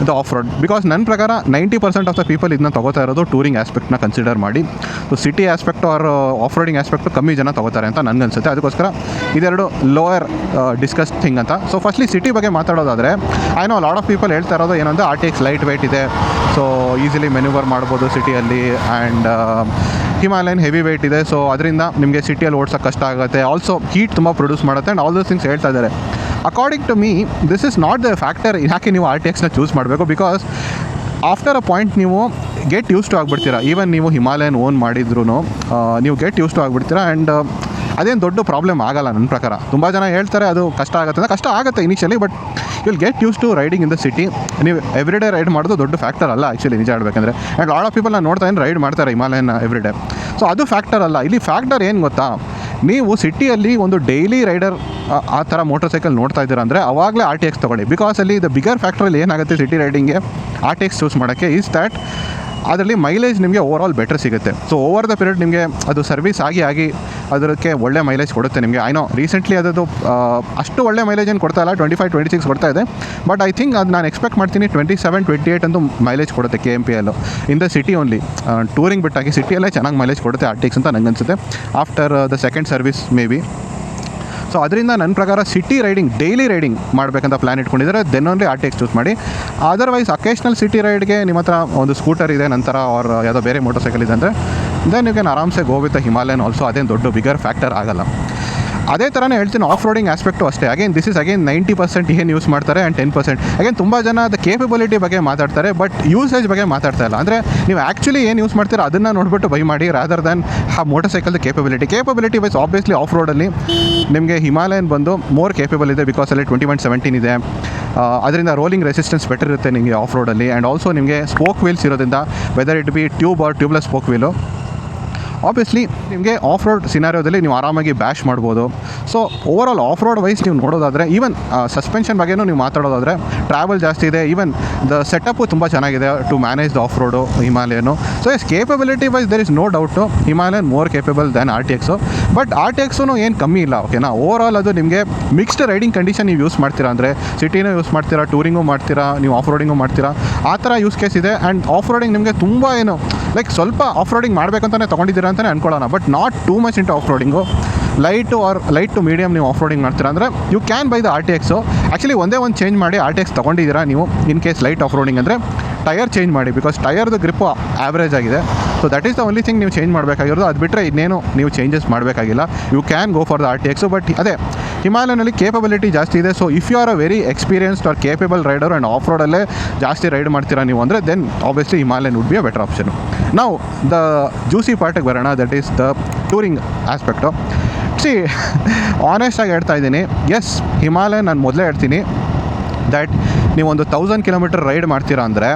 the off road. Because ನನ್ನ ಪ್ರಕಾರ 90% ಆಫ್ ದ ಪೀಪಲ್ ಇದನ್ನ ತೊಗೋತಾ ಇರೋದು ಟೂರಿಂಗ್ ಆಸ್ಪೆಕ್ಟ್ನ ಕನ್ಸಿಡರ್ ಮಾಡಿ. So city aspect or off roading aspect ಕಮ್ಮಿ ಜನ ತೊಗೋತಾರೆ ಅಂತ ನನಗನ್ಸುತ್ತೆ. ಅದಕ್ಕೋಸ್ಕರ ಇದೆರಡು ಲೋಯರ್ ಡಿಸ್ಕಸ್ ಥಿಂಗ್ ಅಂತ. ಸೊ ಫಸ್ಟ್ಲಿ ಸಿಟಿ ಬಗ್ಗೆ ಮಾತಾಡೋದಾದರೆ, I know lot of people ಹೇಳ್ತಾ ಇರೋದು ಏನಂದರೆ RTX ಲೈಟ್ ವೆಯ್ಟ್ ಇದೆ, ಸೊ ಈಸಿಲಿ ಮೆನ್ಯೂವರ್ ಮಾಡ್ಬೋದು ಸಿಟಿಯಲ್ಲಿ, ಆ್ಯಂಡ್ ಹಿಮಾಲಯನ್ ಹೆವಿ ವೆಯ್ಟ್ ಇದೆ, ಸೊ ಅದರಿಂದ ನಿಮಗೆ ಸಿಟಿಯಲ್ಲಿ ಓಡ್ಸೋಕ್ಕೆ ಕಷ್ಟ ಆಗುತ್ತೆ, ಆಲ್ಸೋ ಹೀಟ್ ತುಂಬ ಪ್ರೊಡ್ಯೂಸ್ ಮಾಡುತ್ತೆ ಆ್ಯಂಡ್ ಆಲ್ ದೋಸ್ ಥಿಂಗ್ಸ್ ಹೇಳ್ತಾ ಇದ್ದಾರೆ. According to me this is not the factor ಯಾಕೆ ನೀವು RTXನ ಚೂಸ್ ಮಾಡಬೇಕು. ಬಿಕಾಸ್ ಆಫ್ಟರ್ ಅ ಪಾಯಿಂಟ್ ನೀವು ಗೆಟ್ ಯೂಸ್ ಟು ಆಗಿಬಿಡ್ತೀರಾ. ಈವನ್ ನೀವು ಹಿಮಾಲಯನ್ ಓನ್ ಮಾಡಿದ್ರು ನೀವು ಗೆಟ್ ಯೂಸ್ ಟು ಆಗಿಬಿಡ್ತೀರಾ. ಆ್ಯಂಡ್ ಅದೇನು ದೊಡ್ಡ ಪ್ರಾಬ್ಲಮ್ ಆಗಲ್ಲ ನನ್ನ ಪ್ರಕಾರ. ತುಂಬ ಜನ ಹೇಳ್ತಾರೆ ಅದು ಕಷ್ಟ ಆಗುತ್ತೆ ಅಂತ. ಕಷ್ಟ ಆಗುತ್ತೆ initially, but will get use to riding in the city. ನೀವು ಎವ್ರಿ ಡೇ ರೈಡ್ ಮಾಡೋದು ದೊಡ್ಡ ಫ್ಯಾಕ್ಟರ್ ಅಲ್ಲ ಆ್ಯಕ್ಚುಲಿ, ನಿಜ ಹೇಳ್ಬೇಕಂದ್ರೆ. ಆ್ಯಂಡ್ ಲಾಟ್ ಆಫ್ ಪೀಪಲ್ ನಾನು ನೋಡ್ತಾ ಏನು ರೈಡ್ ಮಾಡ್ತಾರೆ ಹಿಮಾಲಯನ್ ಎವ್ರಿ ಡೇ. ಸೊ ಅದು ಫ್ಯಾಕ್ಟರ್ ಅಲ್ಲ. ಇಲ್ಲಿ ಫ್ಯಾಕ್ಟರ್ ಏನು ಗೊತ್ತಾ, ನೀವು ಸಿಟಿಯಲ್ಲಿ ಒಂದು ಡೈಲಿ ರೈಡರ್ ಆ ಥರ ಮೋಟರ್ ಸೈಕಲ್ ನೋಡ್ತಾ ಇದ್ದೀರಾ ಅಂದರೆ ಅವಾಗಲೇ RTX ತೊಗೊಳ್ಳಿ. ಬಿಕಾಸ್ ಅಲ್ಲಿ ದ ಬಿಗರ್ ಫ್ಯಾಕ್ಟ್ರಲ್ಲಿ ಏನಾಗುತ್ತೆ ಸಿಟಿ ರೈಡಿಂಗ್ಗೆ RTX ಚೂಸ್ ಮಾಡೋಕ್ಕೆ ಈಸ್ ದ್ಯಾಟ್ ಅದರಲ್ಲಿ ಮೈಲೇಜ್ ನಿಮಗೆ ಓವರ್ ಆಲ್ ಬೆಟರ್ ಸಿಗುತ್ತೆ. ಸೊ ಓವರ್ ದ ಪೀರಿಯಡ್ ನಿಮಗೆ ಅದು ಸರ್ವಿಸ್ ಆಗಿ ಅದಕ್ಕೆ ಒಳ್ಳೆ ಮೈಲೇಜ್ ಕೊಡುತ್ತೆ ನಿಮಗೆ. ಐ ನೋ ರೀಸೆಂಟ್ಲಿ ಅದದು ಅಷ್ಟು ಒಳ್ಳೆ ಮೈಲೇಜ್ ಏನು ಕೊಡ್ತಾ ಇಲ್ಲ, 25-26 ಕೊಡ್ತಾ ಇದೆ. ಬಟ್ ಐ ಥಿಂಕ್ ಅದು ನಾನು ಎಕ್ಸ್ಪೆಕ್ಟ್ ಮಾಡ್ತೀನಿ 27-28 ಅಂತೂ ಮೈಲೇಜ್ ಕೊಡುತ್ತೆ KMPL in the city only. Touring ಬಿಟ್ಟಾಗಿ ಸಿಟಿಯಲ್ಲೇ ಚೆನ್ನಾಗಿ ಮೈಲೇಜ್ ಕೊಡುತ್ತೆ RTX ಅಂತ ನನಗೆ ಅನಿಸುತ್ತೆ, after the second service maybe. So ಅದರಿಂದ ನನ್ನ ಪ್ರಕಾರ ಸಿಟಿ ರೈಡಿಂಗ್, ಡೈಲಿ ರೈಡಿಂಗ್ ಮಾಡಬೇಕಂತ ಪ್ಲ್ಯಾನ್ ಇಟ್ಕೊಂಡಿದ್ದಾರೆ, ದೆನ್ ಓನ್ಲಿ RTX ಚೂಸ್ ಮಾಡಿ. ಅದರ್ವೈಸ್ ಅಕೇಶ್ನಲ್ ಸಿಟಿ ರೈಡ್ಗೆ ನಿಮ್ಮ ಹತ್ರ ಒಂದು ಸ್ಕೂಟರ್ ಇದೆ, ನಂತರ ಅವ್ರ ಯಾವುದೋ ಬೇರೆ ಮೋಟರ್ ಸೈಕಲ್ ಇದೆ ಅಂದರೆ ದೆನ್ ಯು ಕ್ಯಾನ್ ಆರಾಮ್ಸೆ ಗೋ ವಿತ್ ಹಿಮಾಲಯನ್ ಆಲ್ಸೋ. ಅದೇನು ದೊಡ್ಡ ಬಿಗರ್ ಫ್ಯಾಕ್ಟರ್ ಆಗಲ್ಲ. ಅದೇ ಥರನೇ ಹೇಳ್ತೀನಿ ಆಫ್ ರೋಡಿಂಗ್ ಆಸ್ಪೆಕ್ಟು ಅಷ್ಟೇ. ಅಗೇನ್ ದಿಸ್ ಇಸ್ ಅಗೇನ್ 90% ಏನು ಯೂಸ್ ಮಾಡ್ತಾರೆ ಆ್ಯಂಡ್ 10% ಅಗೇನ್ ತುಂಬ ಜನ ಅದು ಕೇಪಬಿಲಿಟಿ ಬಗ್ಗೆ ಮಾತಾಡ್ತಾರೆ, ಬಟ್ ಯೂಸೇಜ್ ಬಗ್ಗೆ ಮಾತಾಡ್ತಾ ಇಲ್ಲ. ಅಂದರೆ ನೀವು ಆ್ಯಕ್ಚುಲಿ ಏನು ಯೂಸ್ ಮಾಡ್ತೀರೋ ಅದನ್ನು ನೋಡಿಬಿಟ್ಟು ಬೈ ಮಾಡಿ, ರಾದರ್ ದ್ಯಾನ್ ಆ ಮೋಟರ್ ಸೈಕಲ್ದು ಕೇಪಬಿಲಿಟಿ ವೈಸ್. ಆಬ್ವಿಯಸ್ಲಿ ಆಫ್ ರೋಡಲ್ಲಿ ನಿಮಗೆ ಹಿಮಾಲಯನ್ ಬಂದು ಮೋರ್ ಕೇಪಬಲ್ ಇದೆ, ಬಿಕಾಸ್ ಅಲ್ಲಿ 2117 ಇದೆ. ಅದರಿಂದ ರೋಲಿಂಗ್ ರೆಸಿಸ್ಟೆನ್ಸ್ ಬೆಟರ್ ಇರುತ್ತೆ ನಿಮಗೆ ಆಫ್ ರೋಡಲ್ಲಿ. ಆ್ಯಂಡ್ ಆಲ್ಸೋ ನಿಮಗೆ ಸ್ಪೋಕ್ ವೀಲ್ಸ್ ಇರೋದ್ರಿಂದ, whether it be tube or tubeless spoke wheel, obviously ನಿಮಗೆ ಆಫ್ ರೋಡ್ ಸಿನಾರಿಯೋದಲ್ಲಿ ನೀವು ಆರಾಮಾಗಿ ಬ್ಯಾಶ್ ಮಾಡ್ಬೋದು. So over all off road wise ನೀವು ನೋಡೋದಾದರೆ, ಈವನ್ ಸಸ್ಪೆನ್ಷನ್ ಬಗ್ಗೆನೂ ನೀವು ಮಾತಾಡೋದಾದರೆ ಟ್ರಾವೆಲ್ ಜಾಸ್ತಿ ಇದೆ, ಈವನ್ ದ ಸೆಟಪ್ಪು ತುಂಬ ಚೆನ್ನಾಗಿದೆ to manage the off road Himalayan. So yes capability wise there is no doubt Himalayan more capable than RTX. But RTXನು ಏನು ಕಮ್ಮಿ ಇಲ್ಲ, ಓಕೆನಾ. ಓವರ್ ಆಲ್ ಅದು ನಿಮಗೆ ಮಿಕ್ಸ್ಡ್ ರೈಡಿಂಗ್ ಕಂಡೀಷನ್ ನೀವು ಯೂಸ್ ಮಾಡ್ತೀರಾ ಅಂದರೆ ಸಿಟಿನೂ ಯೂಸ್ ಮಾಡ್ತೀರಾ, ಟೂರಿಂಗು ಮಾಡ್ತೀರಾ, ನೀವು ಆಫ್ ರೋಡಿಂಗು ಮಾಡ್ತೀರಾ, ಆ ಥರ ಯೂಸ್ ಕೇಸ್ ಇದೆ. ಆ್ಯಂಡ್ ಆಫ್ ರೋಡಿಂಗ್ ನಿಮಗೆ ತುಂಬ ಏನು ಲೈಕ್ ಸ್ವಲ್ಪ ಆಫ್ ರೋಡಿಂಗ್ ಮಾಡಬೇಕಂತಲೇ ತೊಗೊಂಡಿದ್ದೀರಾ ಅಂತಲೇ ಅನ್ಕೊಳ್ಳೋಣ, but not too much into off roading. Light to medium ನೀವು ಆಫ್ ರೋಡಿಂಗ್ ಮಾಡ್ತೀರಾ ಅಂದರೆ you can buy the RTX. Actually ಒಂದೇ ಒಂದು ಚೇಂಜ್ ಮಾಡಿ RTX ತೊಗೊಂಡಿದ್ದೀರಾ ನೀವು, in case light off roading ಅಂದರೆ ಟಯರ್ ಚೇಂಜ್ ಮಾಡಿ, ಬಿಕಾಸ್ ಟಯರ್ದು ಗ್ರಿಪ್ಪು ಆ್ಯಾವ್ರೇಜ್ ಆಗಿದೆ. So that is the only thing ನೀವು ಚೇಂಜ್ ಮಾಡಬೇಕಾಗಿರೋದು. ಅದು ಬಿಟ್ಟರೆ ಇನ್ನೇನು ನೀವು ಚೇಂಜಸ್ ಮಾಡಬೇಕಾಗಿಲ್ಲ. You can go for the RTX. But ಅದೇ ಹಿಮಾಲಯನಲ್ಲಿ ಕೇಪಬಿಲಿಟಿ ಜಾಸ್ತಿ ಇದೆ. So if you are a very experienced or capable rider and off ರೋಡಲ್ಲೇ ಜಾಸ್ತಿ ರೈಡ್ ಮಾಡ್ತೀರಾ ನೀವು ಅಂದರೆ then obviously Himalayan would be a better option. ನಾವು ದ ಜ್ಯೂಸಿ ಪಾರ್ಟಿಗೆ ಬರೋಣ, that is the touring aspect. See ಆನೆಸ್ಟಾಗಿ ಹೇಳ್ತಾ ಇದ್ದೀನಿ, ಎಸ್ ಹಿಮಾಲಯನ್ ನಾನು ಮೊದಲೇ ಹೇಳ್ತೀನಿ ದ್ಯಾಟ್ ನೀವೊಂದು 1000 ಕಿಲೋಮೀಟರ್ ರೈಡ್ ಮಾಡ್ತೀರಾ ಅಂದರೆ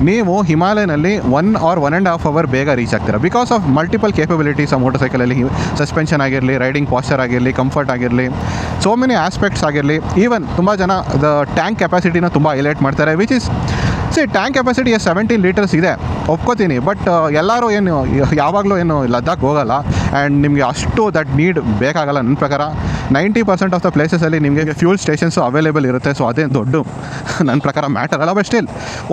ನೀವು ಹಿಮಾಲಯನಲ್ಲಿ 1 or 1.5 hour ಬೇಗ ರೀಚ್ ಆಗ್ತೀರಾ, ಬಿಕಾಸ್ ಆಫ್ ಮಲ್ಟಿಪಲ್ ಕೇಪಬಿಲಿಟೀಸ್ ಆ ಮೋಟರ್ ಸೈಕಲಲ್ಲಿ. ಸಸ್ಪೆನ್ಷನ್ ಆಗಿರಲಿ, ರೈಡಿಂಗ್ ಪಾಸ್ಚರ್ ಆಗಿರಲಿ, ಕಂಫರ್ಟ್ ಆಗಿರಲಿ, ಸೋ ಮೆನಿ ಆಸ್ಪೆಕ್ಟ್ಸ್ ಆಗಿರಲಿ. ಈವನ್ ತುಂಬ ಜನ ದ ಟ್ಯಾಂಕ್ ಕೆಪಾಸಿಟಿನ ತುಂಬ ಹೈಲೈಟ್ ಮಾಡ್ತಾರೆ, which is tank capacity 17 litres ಇದೆ, ಒಪ್ಕೋತೀನಿ. ಬಟ್ ಎಲ್ಲರೂ ಏನು ಯಾವಾಗಲೂ ಏನು ಲದ್ದಾಖ್ ಹೋಗಲ್ಲ, ಆ್ಯಂಡ್ ನಿಮಗೆ ಅಷ್ಟು ದಟ್ ನೀಡ್ ಬೇಕಾಗಲ್ಲ. ನನ್ನ ಪ್ರಕಾರ 90% ಆಫ್ ದ ಪ್ಲೇಸಸಲ್ಲಿ ನಿಮಗೆ ಫ್ಯೂಲ್ ಸ್ಟೇಷನ್ಸು ಅವೈಲೇಬಲ್ ಇರುತ್ತೆ. ಸೊ ಅದೇ ದೊಡ್ಡ ನನ್ನ ಪ್ರಕಾರ ಮ್ಯಾಟರ್ ಅಲ್ಲ. ಬಟ್ ಸ್ಟಿಲ್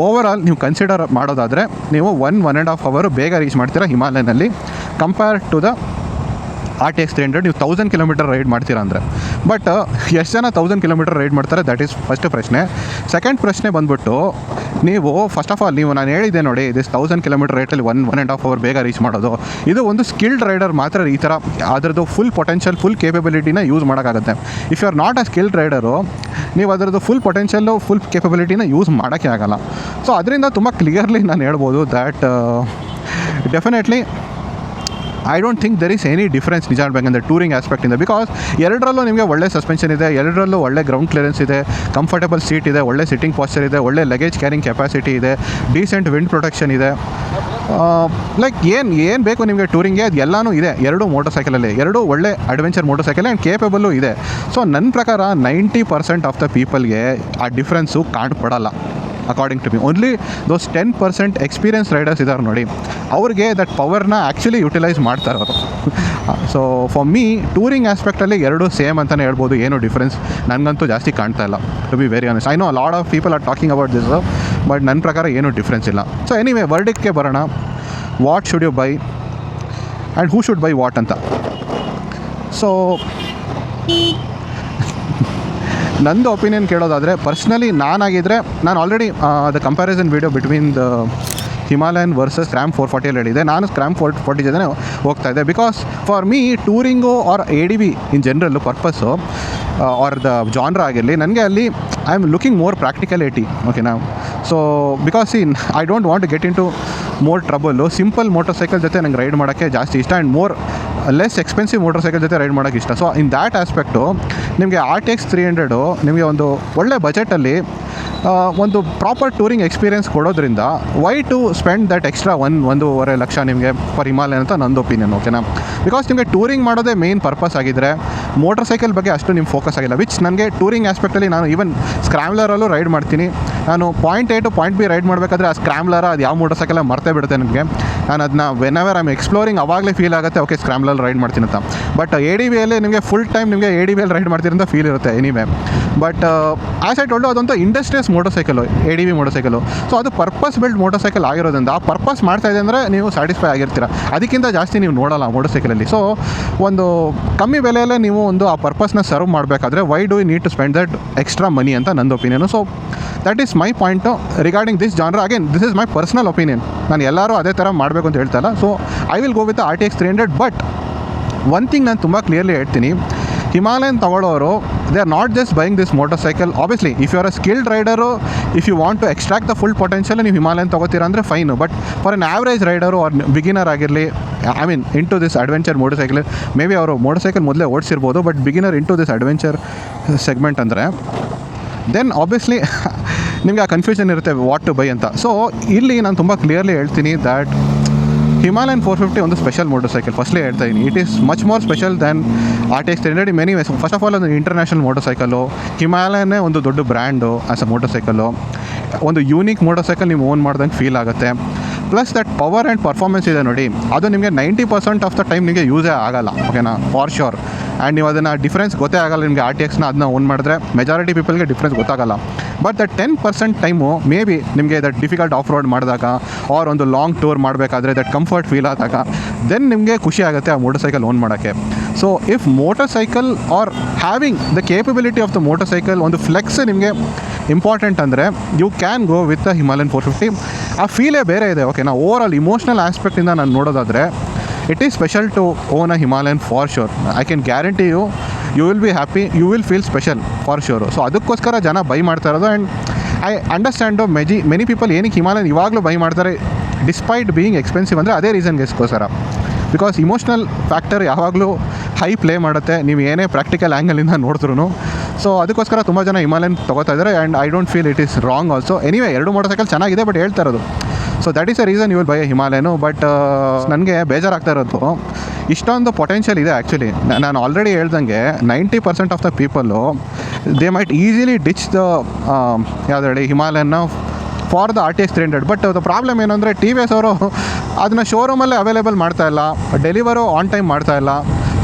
ಓವರ್ ಆಲ್ ನೀವು ಕನ್ಸಿಡರ್ ಮಾಡೋದಾದರೆ ನೀವು 1.5 hour ಬೇಗ ರೀಚ್ ಮಾಡ್ತೀರಾ ಹಿಮಾಲಯನಲ್ಲಿ ಕಂಪೇರ್ ಟು ದ RTX 300. ನೀವು 1000 ಕಿಲೋಮೀಟರ್ ರೈಡ್ ಮಾಡ್ತೀರಾ ಅಂದರೆ. ಬಟ್ ಎಷ್ಟು ಜನ 1000 ಕಿಲೋಮೀಟರ್ ರೈಡ್ ಮಾಡ್ತಾರೆ, ದಟ್ ಈಸ್ ಫಸ್ಟ್ ಪ್ರಶ್ನೆ. ಸೆಕೆಂಡ್ ಪ್ರಶ್ನೆ ಬಂದುಬಿಟ್ಟು, ನೀವು ಫಸ್ಟ್ ಆಫ್ ಆಲ್ ನಾನು ಹೇಳಿದ್ದೆ ನೋಡಿ, ದಿಸ್ 1000 ಕಿಲೋಮೀಟರ್ ರೈಟಲ್ಲಿ 1.5 hour ಬೇಗ ರೀಚ್ ಮಾಡೋದು, ಇದು ಒಂದು ಸ್ಕಿಲ್ಡ್ ರೈಡರ್ ಮಾತ್ರ ಈ ಥರ ಅದರದ್ದು ಫುಲ್ ಪೊಟೆನ್ಷಿಯಲ್, ಫುಲ್ ಕೇಪಬಿಲಿಟಿನ ಯೂಸ್ ಮಾಡೋಕ್ಕಾಗುತ್ತೆ. If you are not a skilled rider, ನೀವು ಅದರದ್ದು ಫುಲ್ ಪೊಟೆನ್ಷಿಯಲ್ಲು, ಫುಲ್ ಕೇಪಬಿಲಿಟಿನ ಯೂಸ್ ಮಾಡೋಕ್ಕೆ ಆಗಲ್ಲ. ಸೊ ಅದರಿಂದ ತುಂಬ ಕ್ಲಿಯರ್ಲಿ ನಾನು ಹೇಳ್ಬೋದು that definitely I don't think there is any difference ನಿಜ ಹೇಳ್ಬೇಕಂದ್ರೆ ಟೂರಿಂಗ್ ಆಸ್ಪೆಕ್ಟಿಂದ. ಬಿಕಾಸ್ ಎರಡರಲ್ಲೂ ನಿಮಗೆ ಒಳ್ಳೆ ಸಸ್ಪೆನ್ಷನ್ ಇದೆ, ಎರಡರಲ್ಲೂ ಒಳ್ಳೆ ಗ್ರೌಂಡ್ ಕ್ಲಿಯರೆನ್ಸ್ ಇದೆ, ಕಂಫರ್ಟಬಲ್ ಸೀಟ್ ಇದೆ, ಒಳ್ಳೆ ಸಿಟ್ಟಿಂಗ್ ಪಾಸ್ಚರ್ ಇದೆ, ಒಳ್ಳೆ ಲಗೇಜ್ ಕ್ಯಾರಿಂಗ್ ಕೆಪಾಸಿಟಿ ಇದೆ, ಡೀಸೆಂಟ್ ವಿಂಡ್ ಪ್ರೊಟೆಕ್ಷನ್ ಇದೆ. ಲೈಕ್ ಏನು ಬೇಕು ನಿಮಗೆ ಟೂರಿಂಗ್ಗೆ ಅದು ಎಲ್ಲನೂ ಇದೆ ಎರಡೂ ಮೋಟರ್ ಸೈಕಲಲ್ಲಿ. ಎರಡೂ ಒಳ್ಳೆ adventure motorcycle and capable ಇದೆ. ಸೊ ನನ್ನ ಪ್ರಕಾರ 90% ಆಫ್ ದ ಪೀಪಲ್ಗೆ ಆ ಡಿಫ್ರೆನ್ಸು ಕಾಣ್ಪಡಲ್ಲ according to me. Only those 10% experience riders ಇದ್ದಾರೆ ನೋಡಿ, ಅವ್ರಿಗೆ ದಟ್ ಪವರ್ನ ಆ್ಯಕ್ಚುಲಿ ಯುಟಿಲೈಸ್ ಮಾಡ್ತಾರೆ ಅವರು. ಸೊ ಫಾರ್ ಮೀ ಟೂರಿಂಗ್ ಆಸ್ಪೆಕ್ಟಲ್ಲಿ ಎರಡೂ ಸೇಮ್ ಅಂತಲೇ ಹೇಳ್ಬೋದು, ಏನೂ ಡಿಫ್ರೆನ್ಸ್ ನನಗಂತೂ ಜಾಸ್ತಿ ಕಾಣ್ತಾ ಇಲ್ಲ, to be very honest. I know lot of people are talking about this, but ನನ್ನ ಪ್ರಕಾರ ಏನೂ ಡಿಫ್ರೆನ್ಸ್ ಇಲ್ಲ. ಸೊ ಎನಿವೇ ವರ್ಡಿಕ್ಗೆ ಬರೋಣ. What should you buy and who should buy what ಅಂತ. ಸೊ ನಂದು ಒಪಿನಿಯನ್ ಕೇಳೋದಾದರೆ, ಪರ್ಸ್ನಲಿ ನಾನಾಗಿದ್ದರೆ ನಾನು already the comparison video between the Himalayan versus Scram 440 ಹೇಳಿದೆ. ನಾನು ಸ್ಕ್ರ್ಯಾಮ್ 440 ಜೊತೆ ಹೋಗ್ತಾ ಇದ್ದೆ. Because for me touring or ADV in general purpose R the genre ಆಗಿರಲಿ, ನನಗೆ ಅಲ್ಲಿ I am looking more practicality. ಓಕೆನಾ? So because I don't want to get into more trouble. Simple motorcycle ಜೊತೆ ನಂಗೆ ride ಮಾಡೋಕ್ಕೆ ಜಾಸ್ತಿ ಇಷ್ಟ and more less expensive motorcycle ಜೊತೆ ರೈಡ್ ಮಾಡೋಕ್ಕೆ ಇಷ್ಟ. ಸೊ ಇನ್ ದ್ಯಾಟ್ ಆಸ್ಪೆಕ್ಟು ನಿಮಗೆ RTX 300 ನಿಮಗೆ ಒಂದು ಒಳ್ಳೆ ಬಜೆಟಲ್ಲಿ ಒಂದು ಪ್ರಾಪರ್ ಟೂರಿಂಗ್ ಎಕ್ಸ್ಪೀರಿಯೆನ್ಸ್ ಕೊಡೋದ್ರಿಂದ why to spend that extra 1.5 lakh ನಿಮಗೆ ಫಾರ್ ಹಿಮಾಲಯನ್ ಅಂತ ನಂದು ಒಪಿನಿಯನ್. ಓಕೆನಾ? ಬಿಕಾಸ್ ನಿಮಗೆ ಟೂರಿಂಗ್ ಮಾಡೋದೇ ಮೇನ್ ಪರ್ಪಸ್ ಆಗಿದ್ದರೆ ಮೋಟರ್ ಸೈಕಲ್ ಬಗ್ಗೆ ಅಷ್ಟು ನಿಮ್ಮ ಫೋಕಸ್ ಆಗಿಲ್ಲ. ವಿಚ್ ನನಗೆ ಟೂರಿಂಗ್ ಆಸ್ಪೆಕ್ಟಲ್ಲಿ ನಾನು ಈವನ್ ಸ್ಕ್ರ್ಯಾಮ್ಲರಲ್ಲೂ ರೈಡ್ ಮಾಡ್ತೀನಿ. ನಾನು point A to point B ride ಮಾಡಬೇಕಾದ್ರೆ ಆ ಸ್ಕ್ರ್ಯಾಮ್ಲರ್ ಅದು ಯಾವ ಮೋಟರ್ ಸೈಕಲ್ ಮರ್ತೇ ಬಿಡುತ್ತೆ ನನಗೆ. ನಾನು ಅದನ್ನ ವೆನೆವರ್ ಐ ಆಮ್ ಎಕ್ಸ್ಪ್ಲೋರಿಂಗ್ ಅವಾಗಲೇ ಫೀಲ್ ಆಗುತ್ತೆ, ಓಕೆ ಸ್ಕ್ರ್ಯಾಮ್ಲರ್ ರೈಡ್ ಮಾಡ್ತೀನಿ ಅಂತ. ಬಟ್ ADVಯಲ್ಲಿ ನಿಮಗೆ ಫುಲ್ ಟೈಮ್ ನಿಮಗೆ ADVಯಲ್ಲಿ ರೈಡ್ ಮಾಡ್ತೀನಿ ಅಂತ ಫೀಲ್ ಇರುತ್ತೆ anyway. But as I told ಅದಂತೂ industrious motorcycle, ADV motorcycle. So ಅದು ಪರ್ಪಸ್ ಬಿಲ್ಡ್ ಮೋಟರ್ ಸೈಕಲ್ ಆಗಿರೋದ್ರಿಂದ ಆ ಪರ್ಪಸ್ ಮಾಡ್ತಾಯಿದೆ ಅಂದರೆ ನೀವು ಸ್ಯಾಟಿಸ್ಫೈ ಆಗಿರ್ತೀರ. ಅದಕ್ಕಿಂತ ಜಾಸ್ತಿ ನೀವು ನೋಡೋಲ್ಲ ಮೋಟರ್ ಸೈಕಲಲ್ಲಿ. ಸೊ ಒಂದು ಕಮ್ಮಿ ಬೆಲೆಯಲ್ಲೇ ನೀವು ಒಂದು ಆ ಪರ್ಪಸ್ನ ಸರ್ವ್ ಮಾಡಬೇಕಾದ್ರೆ why do you need to spend that extra money ಅಂತ ನಂದು opinion. So that is my point regarding this genre. Again this is my personal opinion. ನಾನು ಎಲ್ಲರೂ ಅದೇ ಥರ ಮಾಡಬೇಕು ಅಂತ ಹೇಳ್ತಾ ಇಲ್ಲ. So I will go with RTX 300. But one thing ನಾನು ತುಂಬ ಕ್ಲಿಯರ್ಲಿ ಹೇಳ್ತೀನಿ, ಹಿಮಾಲಯನ್ ತೊಗೊಳ್ಳೋರು they are not just buying this motorcycle. Obviously if you are a skilled rider, if you want to extract the full potential, ನೀವು ಹಿಮಾಲಯನ್ ತೊಗೋತೀರಾ ಅಂದರೆ fine. But for an average rider or beginner ಆಗಿರಲಿ, I mean into this adventure motorcycle, maybe ಅವರು motorcycle ಮೊದಲೇ ಓಡಿಸಿರ್ಬೋದು, but beginner into this adventure segment ಅಂದರೆ then obviously ನಿಮಗೆ ಆ ಕನ್ಫ್ಯೂಷನ್ ಇರುತ್ತೆ ವಾಟ್ ಟು ಬೈ ಅಂತ. So ಇಲ್ಲಿ ನಾನು ತುಂಬ ಕ್ಲಿಯರ್ಲಿ ಹೇಳ್ತೀನಿ ದ್ಯಾಟ್ ಹಿಮಾಲಯನ್ 450 ಒಂದು ಸ್ಪೆಷಲ್ ಮೋಟರ್ ಸೈಕಲ್. ಫಸ್ಟ್ಲಿ ಹೇಳ್ತಾ ಇದ್ದೀನಿ, it is much more special than RTX 300 many ways. First of all ಒಂದು ಇಂಟರ್ನ್ಯಾಷನಲ್ ಮೋಟರ್ ಸೈಕಲು, ಹಿಮಾಲಯನ್ನೇ ಒಂದು ದೊಡ್ಡ brand as a motorcycle, ಒಂದು ಯೂನಿಕ್ ಮೋಟರ್ ಸೈಕಲ್ ನೀವು ಓನ್ ಮಾಡ್ದಂಗೆ ಫೀಲ್ ಆಗುತ್ತೆ. Plus that power and performance ಇದೆ ನೋಡಿ, ಅದು ನಿಮಗೆ 90% ಆಫ್ ದ ಟೈಮ್ ನಿಮಗೆ ಯೂಸೇ ಆಗೋಲ್ಲ. ಓಕೆನಾ? For sure. ಆ್ಯಂಡ್ ನೀವು ಅದನ್ನು ಡಿಫ್ರೆನ್ಸ್ ಗೊತ್ತೇ ಆಗೋಲ್ಲ ನಿಮಗೆ. RTXನ ಅದನ್ನ ಓನ್ ಮಾಡಿದ್ರೆ ಮೆಜಾರಿಟಿ ಪೀಪಲ್ಗೆ ಡಿಫ್ರೆನ್ಸ್ ಗೊತ್ತಾಗಲ್ಲ. But that 10% time may B ನಿಮಗೆ ದಟ್ ಡಿಫಿಕಲ್ಟ್ ಆಫ್ ರೋಡ್ ಮಾಡಿದಾಗ ಆರ್ ಒಂದು ಲಾಂಗ್ ಟೂರ್ ಮಾಡಬೇಕಾದ್ರೆ ದಟ್ ಕಂಫರ್ಟ್ ಫೀಲ್ ಆದಾಗ ದೆನ್ ನಿಮಗೆ ಖುಷಿ ಆಗುತ್ತೆ ಆ ಮೋಟರ್ ಸೈಕಲ್ ಓನ್ ಮಾಡೋಕ್ಕೆ. So if motorcycle are having the capability of the motorcycle, ಒಂದು ಫ್ಲೆಕ್ಸ್ ನಿಮಗೆ ಇಂಪಾರ್ಟೆಂಟ್ ಅಂದರೆ you can go with the Himalayan 450. ಆ ಫೀಲೇ ಬೇರೆ ಇದೆ. ಓಕೆನಾ? ಓವರ್ ಆಲ್ ಇಮೋಷ್ನಲ್ ಆಸ್ಪೆಕ್ಟಿಂದ ನಾನು ನೋಡೋದಾದರೆ it is special to own a Himalayan for sure. I can guarantee you will be happy, you will feel special for sure. So ಅದಕ್ಕೋಸ್ಕರ ಜನ buy ಮಾಡ್ತಾ ಇರೋದು. And I understand many people ಏನಕ್ಕೆ ಹಿಮಾಲಯನ್ ಇವಾಗಲೂ buy ಮಾಡ್ತಾರೆ ಡಿಸ್ಪೈಟ್ ಬೀಯಿಂಗ್ ಎಕ್ಸ್ಪೆನ್ಸಿವ್ ಅಂದರೆ ಅದೇ ರೀಸನ್ಗೆಸ್ಕೋಸ್ಕರ. ಬಿಕಾಸ್ ಇಮೋಷ್ನಲ್ ಫ್ಯಾಕ್ಟರ್ ಯಾವಾಗಲೂ ಹೈ ಪ್ಲೇ ಮಾಡುತ್ತೆ, ನೀವು ಏನೇ ಪ್ರಾಕ್ಟಿಕಲ್ ಆ್ಯಂಗಲಿಂದ ನೋಡಿದ್ರೂ. ಸೊ ಅದಕ್ಕೋಸ್ಕರ ತುಂಬ ಜನ ಹಿಮಾಲಯನ್ ತೊಗೋತಾ ಇದ್ದಾರೆ. And I don't feel it is wrong also. Anyway ಎರಡು ಮೋಟರ್ ಸೈಕಲ್ ಚೆನ್ನಾಗಿದೆ, ಬಟ್ ಹೇಳ್ತಾ ಇರೋದು so that is a reason you will buy Himalayan. But ನನಗೆ ಬೇಜಾರಾಗ್ತಾ ಇರೋದು, ಇಷ್ಟೊಂದು ಪೊಟೆನ್ಷಿಯಲ್ ಇದೆ ಆ್ಯಕ್ಚುಲಿ. ನಾನು ಆಲ್ರೆಡಿ ಹೇಳ್ದಂಗೆ 90% of the people they might easily ditch the ಯಾವ್ದು ಹೇಳಿ ಹಿಮಾಲಯನ್ನ for the RTX 300. But the problem ಏನಂದರೆ TVS ಅವರು ಅದನ್ನು ಶೋರೂಮಲ್ಲೇ ಅವೈಲೇಬಲ್ ಮಾಡ್ತಾಯಿಲ್ಲ, ಡೆಲಿವರು ಆನ್ ಟೈಮ್ ಮಾಡ್ತಾಯಿಲ್ಲ.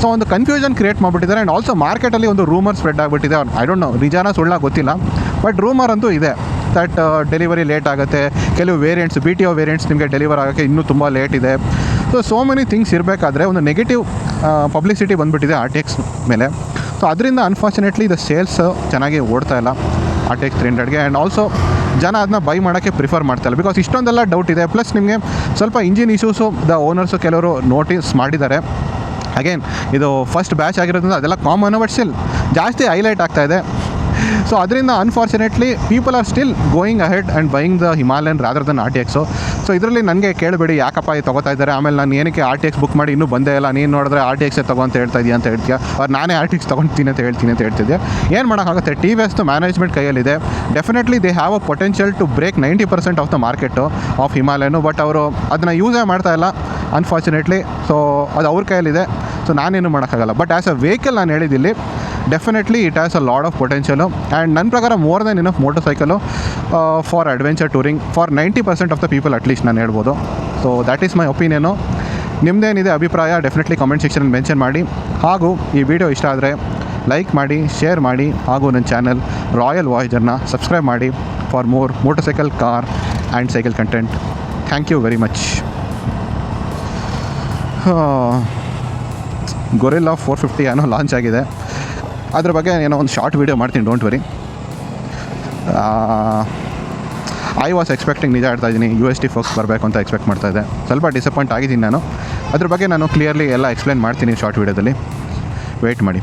ಸೊ ಒಂದು ಕನ್ಫ್ಯೂಷನ್ ಕ್ರಿಯೇಟ್ ಮಾಡಿಬಿಟ್ಟಿದ್ದಾರೆ. ಆ್ಯಂಡ್ ಆಲ್ಸೋ ಮಾರ್ಕೆಟಲ್ಲಿ ಒಂದು ರೂಮರ್ ಸ್ಪ್ರೆಡ್ ಆಗಿಬಿಟ್ಟಿದೆ. ಐ ಡೋಂಟ್ ನೋ ನಿಜಾನ ಸುಳ್ಳ ಗೊತ್ತಿಲ್ಲ, ಬಟ್ ರೂಮರ್ ಅಂತೂ ಇದೆ ದಟ್ ಡೆಲಿವರಿ ಲೇಟ್ ಆಗುತ್ತೆ. ಕೆಲವು ವೇರಿಯಂಟ್ಸ್ BTO ವೇರಿಯಂಟ್ಸ್ ನಿಮಗೆ ಡೆಲಿವರ್ ಆಗೋಕ್ಕೆ ಇನ್ನೂ ತುಂಬ ಲೇಟ್ ಇದೆ. ಸೊ ಮೆನಿ ಥಿಂಗ್ಸ್ ಇರಬೇಕಾದ್ರೆ ಒಂದು ನೆಗೆಟಿವ್ ಪಬ್ಲಿಸಿಟಿ ಬಂದುಬಿಟ್ಟಿದೆ RTX ಮೇಲೆ. ಸೊ ಅದರಿಂದ ಅನ್ಫಾರ್ಚುನೇಟ್ಲಿ ದ ಸೇಲ್ಸ್ ಚೆನ್ನಾಗಿ ಓಡ್ತಾ ಇಲ್ಲ RTX 300ಗೆ. ಆ್ಯಂಡ್ ಆಲ್ಸೋ ಜನ ಅದನ್ನ ಬೈ ಮಾಡೋಕ್ಕೆ ಪ್ರಿಫರ್ ಮಾಡ್ತಾಯಿಲ್ಲ ಬಿಕಾಸ್ ಇಷ್ಟೊಂದೆಲ್ಲ ಡೌಟ್ ಇದೆ. ಪ್ಲಸ್ ನಿಮಗೆ ಸ್ವಲ್ಪ ಇಂಜಿನ್ ಇಶ್ಯೂಸು ದ ಓನರ್ಸು ಕೆಲವರು ನೋಟಿಸ್ ಮಾಡಿದ್ದಾರೆ. ಅಗೇನ್ ಇದು ಫಸ್ಟ್ ಬ್ಯಾಚ್ ಆಗಿರೋದ್ರಿಂದ ಅದೆಲ್ಲ ಕಾಮನ್, ಬಟ್ ಸ್ಟಿಲ್ ಜಾಸ್ತಿ ಹೈಲೈಟ್ ಆಗ್ತಾಯಿದೆ. ಸೊ ಅದರಿಂದ unfortunately people are still going ahead and buying the Himalayan rather than RTXು. ಸೊ ಇದರಲ್ಲಿ ನನಗೆ ಕೇಳಬೇಡಿ ಯಾಕಪ್ಪ ಇದು ತೊಗೋತಾ ಇದ್ದಾರೆ, ಆಮೇಲೆ ನಾನು ಏನಕ್ಕೆ RTX ಬುಕ್ ಮಾಡಿ ಇನ್ನೂ ಬಂದೇ ಇಲ್ಲ, ನೀನು ನೋಡಿದ್ರೆ RTXೇ ತೊಗೋ ಅಂತ ಹೇಳ್ತಾ ಇದೆಯಾ ಅಂತ ಹೇಳ್ತೀಯ, ಅವ್ರು ನಾನೇ RTX ತೊಗೊಳ್ತೀನಿ ಅಂತ ಹೇಳ್ತಿದ್ದೆ. ಏನು ಮಾಡೋಕ್ಕಾಗುತ್ತೆ, TVS ಮ್ಯಾನೇಜ್ಮೆಂಟ್ ಕೈಯಲ್ಲಿದೆ. Definitely they have a potential to break 90% of the market of Himalayan. But ಅವರು ಅದನ್ನು ಯೂಸೇ ಮಾಡ್ತಾ ಇಲ್ಲ ಅನ್ಫಾರ್ಚುನೇಟ್ಲಿ. ಸೊ ಅದು ಅವ್ರ ಕೈಯಲ್ಲಿದೆ. ಸೊ ನಾನೇನು ಮಾಡೋಕ್ಕಾಗಲ್ಲ. ಬಟ್ ಆ್ಯಸ್ ಅ ವೆಹಿಕಲ್ ನಾನು ಹೇಳಿದ್ದಿಲ್ಲಿ definitely it has a lot of potential. And ನನ್ನ ಪ್ರಕಾರ more than enough motorcycle for adventure touring for 90% of the people at least ನಾನು ಹೇಳ್ಬೋದು. So that is my opinion. ನಿಮ್ಮದೇನಿದೆ ಅಭಿಪ್ರಾಯ ಡೆಫಿನೆಟ್ಲಿ ಕಮೆಂಟ್ ಸೆಕ್ಷನಲ್ಲಿ mention ಮಾಡಿ. ಹಾಗೂ ಈ ವಿಡಿಯೋ ಇಷ್ಟ ಆದರೆ ಲೈಕ್ ಮಾಡಿ, ಶೇರ್ ಮಾಡಿ, ಹಾಗೂ ನನ್ನ ಚಾನಲ್ ರಾಯಲ್ ವಾಯ್ಜರ್ನ ಸಬ್ಸ್ಕ್ರೈಬ್ ಮಾಡಿ. For more motorcycle, car and cycle content. Thank you very much. Guerrilla 450 ಏನೋ ಲಾಂಚ್ ಆಗಿದೆ. ಅದ್ರ ಬಗ್ಗೆ ಏನೋ ಒಂದು ಶಾರ್ಟ್ ವೀಡಿಯೋ ಮಾಡ್ತೀನಿ, don't worry. I was expecting, ನಿಜ ಆಡ್ತಾ ಇದ್ದೀನಿ, USD ಫೋಕ್ಸ್ ಬರಬೇಕು ಅಂತ ಎಕ್ಸ್ಪೆಕ್ಟ್ ಮಾಡ್ತಾಯಿದ್ದೆ. ಸ್ವಲ್ಪ ಡಿಸಪಾಯಿಂಟ್ ಆಗಿದ್ದೀನಿ ನಾನು. ಅದ್ರ ಬಗ್ಗೆ ನಾನು ಕ್ಲಿಯರ್ಲಿ ಎಲ್ಲ ಎಕ್ಸ್ಪ್ಲೇನ್ ಮಾಡ್ತೀನಿ ಶಾರ್ಟ್ ವೀಡಿಯೋದಲ್ಲಿ. ವೆಯ್ಟ್ ಮಾಡಿ.